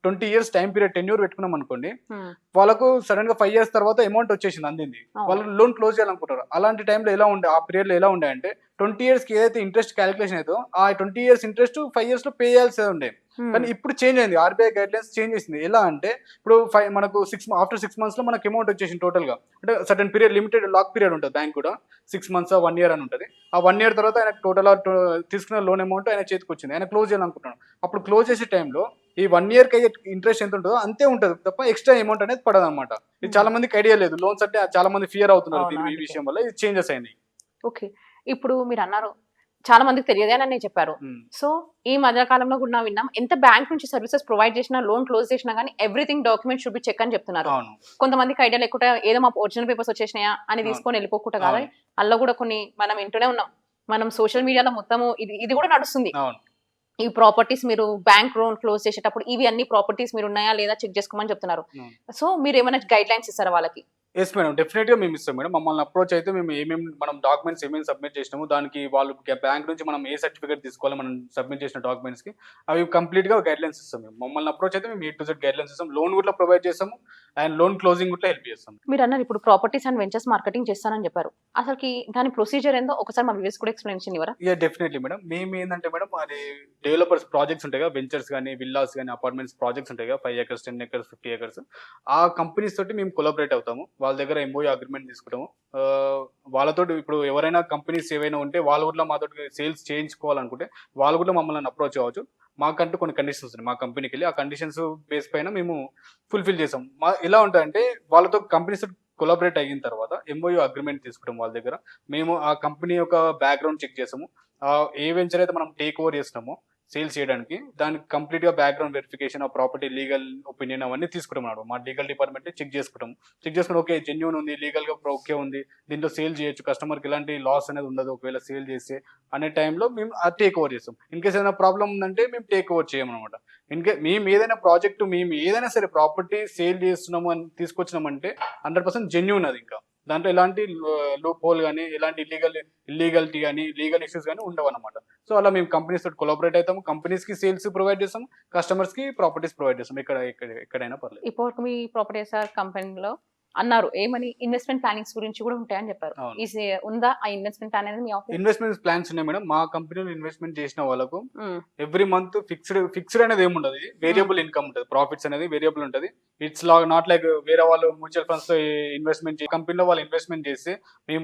20 ఇయర్స్ టైమ్ పీరియడ్ టెన్యూర్ పెట్టుకున్నామనుకోండి. హ్మ్. వాళ్ళకు సడెన్‌గా 5 ఇయర్స్ తర్వాత అమౌంట్ వచ్చేసింది అందింది. అవును. వాళ్ళు లోన్ క్లోజ్ చేయాలనుకుంటారు. అలాంటి టైంలో ఎలా ఉండే ఆ పీరియడ్‌లో ఎలా ఉండే అంటే 20 ఇయర్స్‌కి ఏదైతే ఇంట్రెస్ట్ కాలిక్యులేషన్ అయితదో ఆ 20 ఇయర్స్ ఇంట్రెస్ట్ 5 ఇయర్స్‌లో పే చేయాల్సి ఉండే. హ్మ్. కానీ ఇప్పుడు చేంజ్ అయింది. ఆర్‌బీఐ గైడ్‌లైన్స్ చేంజ్ చేసింది. ఎలా అంటే ఇప్పుడు మనకు ఆఫ్టర్ 6 మంత్స్‌లో మనకు అమౌంట్ వచ్చేసింది టోటల్‌గా. అంటే certain period limited lock period ఉంటది బ్యాంక్ కూడా. 6 మంత్సా, 1 ఇయర్ అని ఉంటది. ఆ 1 ఇయర్ తర్వాత ఆయనకు తీసుకున్న లోన్ అమౌంట్ ఆయన చేతికొచ్చింది. ఆయన క్లోజ్ చేయాలనుకుంటున్నాడు. అప్పుడు క్లోజ్ చేసే టైంలో ఈ 1 ఇయర్‌కి అయ్యే ఇంట్రెస్ట్ ఎంత ఉంటదో అంతే ఉంటది తప్ప ఎక్స్‌ట్రా అమౌంట్ అనేది పడదన్నమాట. ఇది హ్మ్. చాలా మందికి ఐడియా లేదు. లోన్స్ అంటే చాలా మంది ఫియర్ అవుతున్నారు అవును. ఈ అందుకే. విషయం వల్ల. ఇది చేంజెస్ అయినాయి. ఓకే. ఇప్పుడు మీరన్నారు చాలా మందికి తెలియదేననే చెప్పారు. హ్మ్. సో, ఈ మధ్య కాలంలో కూడా విన్నాం. ఎంత బ్యాంక్ నుంచి సర్వీసెస్ ప్రొవైడ్ చేసినా, లోన్ క్లోజ్ చేసినా గాని everything documents should be check అని చెప్తున్నారు. అవును. కొంతమందికి ఐడియా లేకుండా ఏదో మా ఒరిజినల్ పేపర్స్ వచ్చేసినాయా అని అవును. తీసుకొని వెళ్ళిపోకుండా కాదు. అవును. అందులో కూడా కొన్ని మనం వింటూనే ఉన్నాం. మనం సోషల్ మీడియాలో మొత్తము ఇది కూడా నడుస్తుంది. అవును. ఈ ప్రాపర్టీస్ మీరు బ్యాంక్ లోన్ క్లోజ్ చేసేటప్పుడు ఇవి అన్ని ప్రాపర్టీస్ మీరున్నాయా లేదా చెక్ చేసుకోమని చెప్తున్నారు. అవును. సో, మీరేమైనా గైడ్‌లైన్స్ ఇస్తారా వాళ్ళకి? Yes madam. డెఫినిట్‌గా మేమిస్తాం మేడం. మమ్మల్ని అప్రోచ్ అయితే మేము మనం డాక్యుమెంట్స్ ఏమేమి సబ్మిట్ చేసినామో, దానికి వాళ్ళు బ్యాంక్ నుంచి మనం ఏ సర్టిఫికేట్ తీసుకోవాలి మనం సబ్మిట్ చేసిన డాక్యుమెంట్స్‌కి, అవి కంప్లీట్‌గా గైడ్‌లైన్స్ ఇస్తాం మేము. మమ్మల్ని అప్రోచ్ అయితే మేము ఏ టు జెడ్ గైడ్‌లైన్స్ ఇస్తాం. లోన్ కూడా ప్రొవైడ్ చేస్తాము. అండ్ లోన్ క్లోజింగ్ కూడా హెల్ప్ చేస్తాం. మీరన్నారు ఇప్పుడు ప్రాపర్టీస్ అండ్ వెంచర్స్ మార్కెటింగ్ చేస్తానని చెప్పారు. అసలకి దాని ప్రొసీజర్ ఏందో ఒకసారి మా వ్యూవర్స్ కూడా ఎక్స్‌ప్లెయిన్ ఇవ్వరా? Definitely madam. మేమేందంటే మేడం అది డెవలపర్స్ ప్రాజెక్ట్స్ ఉంటాయి కదా! వెంచర్స్ గాని, విల్లాస్ గాని, అపార్ట్మెంట్స్ ప్రాజెక్ట్స్ ఉంటాయి కదా! 5 ఎకర్స్, 10 ఎకర్స్, 50 ఎకర్స్. ఆ కంపెనీస్ తోటి మేము కొలాబరేట్ అవుతాము. వాళ్ళ దగ్గర ఎంఓయూ అగ్రీమెంట్ తీసుకుంటాము. వాళ్ళతోటి ఇప్పుడు ఎవరైనా కంపెనీస్ ఏవైనా ఉంటే వాళ్ళు కూడా మాతోటి సేల్స్ చేయించుకోవాలనుకుంటే వాళ్ళు కూడా మమ్మల్ని అప్రోచ్ అవ్వచ్చు. మాకంటూ కొన్ని కండిషన్స్ ఉన్నాయి. మా కంపెనీకెళ్ళి ఆ కండిషన్స్ బేస్ పైన మేము ఫుల్‌ఫిల్ చేసాం. ఎలా ఉంటదంటే వాళ్ళతో కంపెనీస్ కొలాబరేట్ అయిన తర్వాత ఎంఓయూ అగ్రీమెంట్ తీసుకుంటాం వాళ్ళ దగ్గర. మేము ఆ కంపెనీ యొక్క బ్యాక్‌గ్రౌండ్ చెక్ చేసాము. ఏ వెంచర్ అయితే మనం టేక్ ఓవర్ చేస్తున్నామో సేల్స్ చేయడానికి. దానికి కంప్లీట్ గా బ్యాక్గ్రౌండ్ వెరిఫికేషన్, ఆ ప్రాపర్టీ లీగల్ ఒపీనియన్ అవన్నీ తీసుకుంటాం అన్నమాట. మా లీగల్ డిపార్ట్మెంట్ చెక్ చేసుకుంటాం. చెక్ చేసుకుని ఓకే జెన్యూన్ ఉంది, లీగల్ గా ఓకే ఉంది, దీంట్లో సేల్ చేయొచ్చు, కస్టమర్ కి ఎలాంటి లాస్ అనేది ఉండదు ఒకవేళ సేల్ చేస్తే అనే టైంలో మేము అది టేక్ ఓవర్ చేస్తాం. ఇన్ కేస్ ఏదైనా ప్రాబ్లం ఉందంటే మేము టేక్ ఓవర్ చేయమన్నమాట. మేము ఏదైనా ప్రాజెక్ట్ మేము ఏదైనా సరే ప్రాపర్టీ సేల్ చేస్తున్నాము అని తీసుకొచ్చినామంటే 100% జెన్యూన్ అది. ఇంకా దాంట్లో ఎలాంటి లూప్ హోల్ కానీ, ఎలాంటి ఇల్లీగల్టీ కానీ, లీగల్ ఇష్యూస్ కానీ ఉండవు అనమాట. సో అలా మేము కంపెనీస్ తోటి కొలాబరేట్ అవుతాము. కంపెనీస్ కి సేల్స్ ప్రొవైడ్ చేస్తాం, కస్టమర్స్ కి ప్రాపర్టీస్ ప్రొవైడ్ చేస్తాం. ఎక్కడైనా పర్లేదు. ఇప్పటివరకు మీ ప్రాపర్టీ ఎస్ఆర్ కంపెనీలో అన్నారు ఏమని ఇన్వెస్ట్మెంట్ ప్లానింగ్స్ గురించి కూడా ఉంటాయని చెప్పారు. అవును. ఉందా ఆ ఇన్వెస్ట్మెంట్ ప్లాన్ అనేది మీ ఆఫీస్? ఇన్వెస్ట్మెంట్ ప్లాన్స్ ఉన్నాయి మేడం. మా కంపెనీలో ఇన్వెస్ట్మెంట్ చేసిన వాళ్ళకు ఎవ్రీ మంత్ ఫిక్స్డ్ అనేది ఏమి ఉండదు. వేరియబుల్ ఇన్కమ్ ఉంటుంది. ప్రాఫిట్స్ అనేది వేరియబుల్ ఉంటుంది. ఇట్స్ నాట్ లైక్ వేరే వాళ్ళు మ్యూచువల్ ఫండ్స్ తో ఇన్వెస్ట్మెంట్ కంపెనీలో వాళ్ళు ఇన్వెస్ట్మెంట్ చేస్తే మేము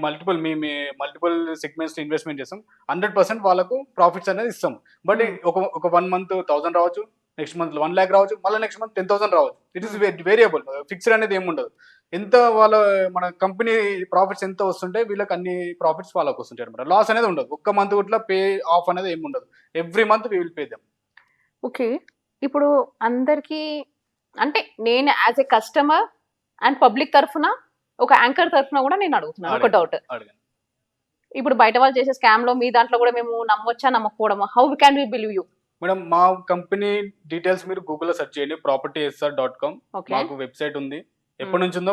మల్టిపుల్ సెగ్మెంట్స్ లో ఇన్వెస్ట్మెంట్ చేస్తాం. 100% వాళ్ళకు ప్రాఫిట్స్ అనేది ఇస్తాం. బట్ ఒక 1 month 1000 రావచ్చు, నెక్స్ట్ మంత్ 1 lakh రావచ్చు, మళ్ళీ నెక్స్ట్ మంత్ 10,000 రావచ్చు. It is variable. ఫిక్స్డ్ అనేది ఏమి ఉండదు. ఎంత మన కంపెనీ ప్రాఫిట్స్ ఎంత వస్తుంటే వీళ్ళకి అన్ని ప్రాఫిట్స్ వాళ్ళకి వస్తుంటాయి అనమాట. లాస్ అనేది ఉండదు. ఒక్క మంత్ కూడా పే ఆఫ్ అనేది ఏమి ఉండదు. Every month we will pay them. Okay, ఇప్పుడు అందరికి అంటే నేను as a customer and public తరఫున ఒక యాంకర్ తరఫున కూడా నేను అడుగుతున్నాను ఒక డౌట్. అడగండి. ఇప్పుడు బయట వాళ్ళు చేసే స్కామ్ లో మీ దాంట్లో కూడా మేము నమ్మొచ్చా నమ్మకపోవడమా? How we can we believe you? Madam మా కంపెనీ డీటెయిల్స్ మీరు గూగుల్లో సెర్చ్ చేయండి. propertysr.com. ఓకే, మాకు వెబ్సైట్ ఉంది. ఎప్పటి నుంచి ఉందో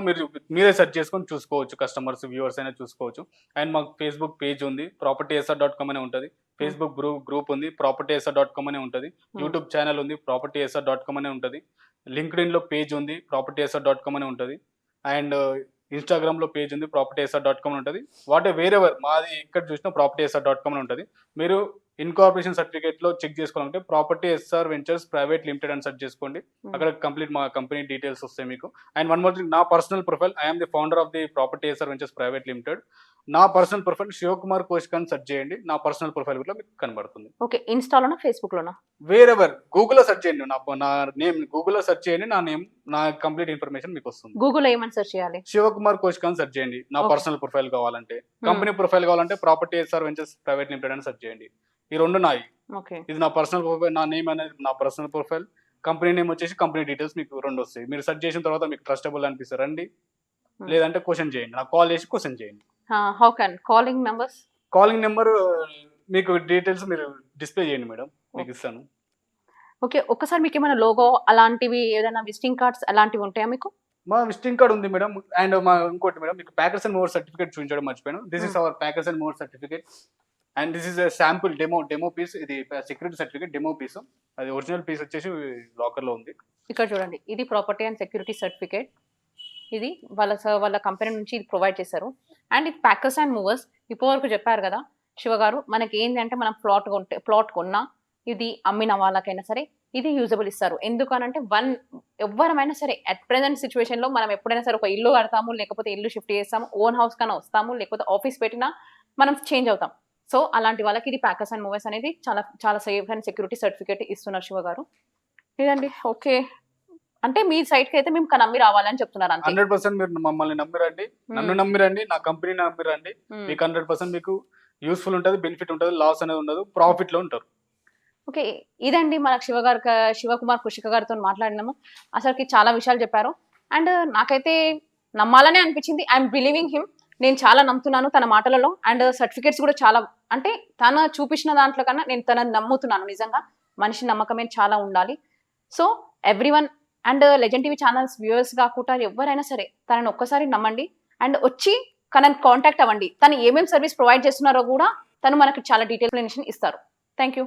మీరే సెర్చ్ చేసుకొని చూసుకోవచ్చు. కస్టమర్స్ వ్యూవర్స్ అయినా చూసుకోవచ్చు. అండ్ మాకు ఫేస్బుక్ పేజ్ ఉంది, propertysr.com అనే ఉంటుంది. ఫేస్బుక్ గ్రూప్ ఉంది, propertysr.com అనే ఉంటుంది. యూట్యూబ్ ఛానల్ ఉంది, propertysr.com అనే ఉంటుంది. లింక్డ్ఇన్ లో పేజ్ ఉంది, propertysr.com అనే ఉంటుంది. అండ్ ఇన్స్టాగ్రామ్ లో పేజ్ ఉంది, propertysr.com అని ఉంటుంది. వేరెవర్ మాది ఇక్కడ చూసినా propertysr.com అని ఉంటుంది. మీరు ఇన్కార్పొరేషన్ సర్టిఫికేట్ లో చెక్ చేసుకోవాలంటే property SR ventures private limited అని సెర్చ్ చేసుకోండి. అక్కడ కంప్లీట్ మా కంపెనీ డీటెయిల్స్ వస్తాయి మీకు. అండ్ వన్ మోర్ థింగ్, నా personal profile, I'm the founder of the property SR ventures private limited. నా పర్సనల్ ప్రొఫైల్ శివకుమార్ కోష్క్ అని సెర్చ్ చేయండి. నా పర్సనల్ ప్రొఫైల్ కూడా మీకు కనబడుతుంది. ఓకే, ఇన్స్టాలోనా ఫేస్బుక్ లోనా? వేరెవర్ గూగుల్లో సెర్చ్ చేయండి. నా నేమ్ గూగుల్లో సెర్చ్ చేయండి. నా నేమ్, నా కంప్లీట్ ఇన్ఫర్మేషన్ మీకు వస్తుంది. గూగుల్ ఏమని సెర్చ్ చేయాలి? శివకుమార్ కోష్క్ అని సెర్చ్ చేయండి. నా పర్సనల్ ప్రొఫైల్ కావాలంటే, కంపెనీ ప్రొఫైల్ కావాలంటే property SR ventures private limited అని సెర్చ్ చేయండి. ఈ రెండు నాయి. ఓకే, ఇది నా పర్సనల్ ప్రొఫైల్. నా నేమ్ అనేది నా పర్సనల్ ప్రొఫైల్. కంపెనీ నేమ్ వచ్చేసి కంపెనీ డీటెయిల్స్ మీకు రెండు వస్తాయి. మీరు సెర్చ్ చేసిన తర్వాత మీకు ట్రస్టబుల్ అనిపిస్తారు రండి, లేదంటే క్వశ్చన్ చేయండి. నాకు కాల్ చేసి క్వశ్చన్ చేయండి. How can calling numbers? Calling number మీకు డీటెయిల్స్ మీరు డిస్ప్లే చేయండి మేడం, మీకు ఇస్తాను. ఓకే, ఒక్కసారి మీకు ఏమైనా లోగో అలాంటివి ఏదైనా విజిటింగ్ కార్డ్స్ అలాంటివి ఉంటాయా మీకు? మా విజిటింగ్ కార్డ్ ఉంది మేడం. అండ్ మా ఇంకోటి మేడం, మీకు ప్యాకర్స్ అండ్ మోర్ సర్టిఫికేట్ చూపించడం మర్చిపోయాను. This is our packers and more certificate. And this is sample demo piece. ఇది సెక్యూరిటీ సర్టిఫికేట్ డెమో పీస్. అది ఒరిజినల్ పీస్ వచ్చేసి లాకర్ లో ఉంది. ఇక్కడ చూడండి, ఇది ప్రాపర్టీ అండ్ సెక్యూరిటీ సర్టిఫికేట్. ఇది వాళ్ళ కంపెనీ నుంచి ఇది ప్రొవైడ్ చేశారు. అండ్ ఇది ప్యాకర్స్ అండ్ మూవర్స్. ఇప్పటివరకు చెప్పారు కదా శివ గారు, మనకి ఏంటి అంటే మనం ప్లాట్ కొన్నా, ఇది అమ్మిన వాళ్ళకైనా సరే ఇది యూజబుల్ ఇస్తారు. ఎందుకనంటే ఎవరమైనా సరే అట్ ప్రెసెంట్ సిచ్యువేషన్ లో మనం ఎప్పుడైనా సరే ఒక ఇల్లు కడతాము, లేకపోతే ఇల్లు షిఫ్ట్ చేస్తాము, ఓన్ హౌస్ కన్నా వస్తాము, లేకపోతే ఆఫీస్ పెట్టినా మనం చేంజ్ అవుతాం. సో అలాంటి వాళ్ళకి ఇది ప్యాకర్స్ అండ్ మూవర్స్ అనేది చాలా చాలా సేఫ్ అండ్ సెక్యూరిటీ సర్టిఫికేట్ ఇస్తున్నారు శివ గారు. ఇదండి. ఓకే, అంటే మీ సైట్ కి అయితే మేము నమ్మి రావాలని చెప్తున్నారు. 100% మీరు మమ్మల్ని నమ్మిరండి, నన్ను నమ్మిరండి, నా కంపెనీ నమ్మిరండి. మీకు 100% మీకు యూస్ఫుల్ ఉంటుంది, బెనిఫిట్ ఉంటుంది, లాస్ అనేది ఉండదు, ప్రాఫిట్ లో ఉంటారు. ఓకే, ఇదండి మనకు శివకుమార్ కుషిక గారితో మాట్లాడినాము. అసలుకి చాలా విషయాలు చెప్పారు. అండ్ నాకైతే నమ్మాలనే అనిపించింది. I'm believing him. నేను చాలా నమ్ముతున్నాను తన మాటలలో. అండ్ సర్టిఫికేట్స్ కూడా చాలా, అంటే తన చూపించిన దాంట్లో కన్నా నేను తనని నమ్ముతున్నాను. నిజంగా మనిషి నమ్మకమే చాలా ఉండాలి. So everyone and legend TV channels viewers కాకుండా ఎవరైనా సరే తనని ఒక్కసారి నమ్మండి. అండ్ వచ్చి తనని కాంటాక్ట్ అవ్వండి. తను ఏమేమి సర్వీస్ ప్రొవైడ్ చేస్తున్నారో కూడా తను మనకు చాలా డీటెయిల్ ఇన్ఫర్మేషన్ ఇస్తారు. Thank you.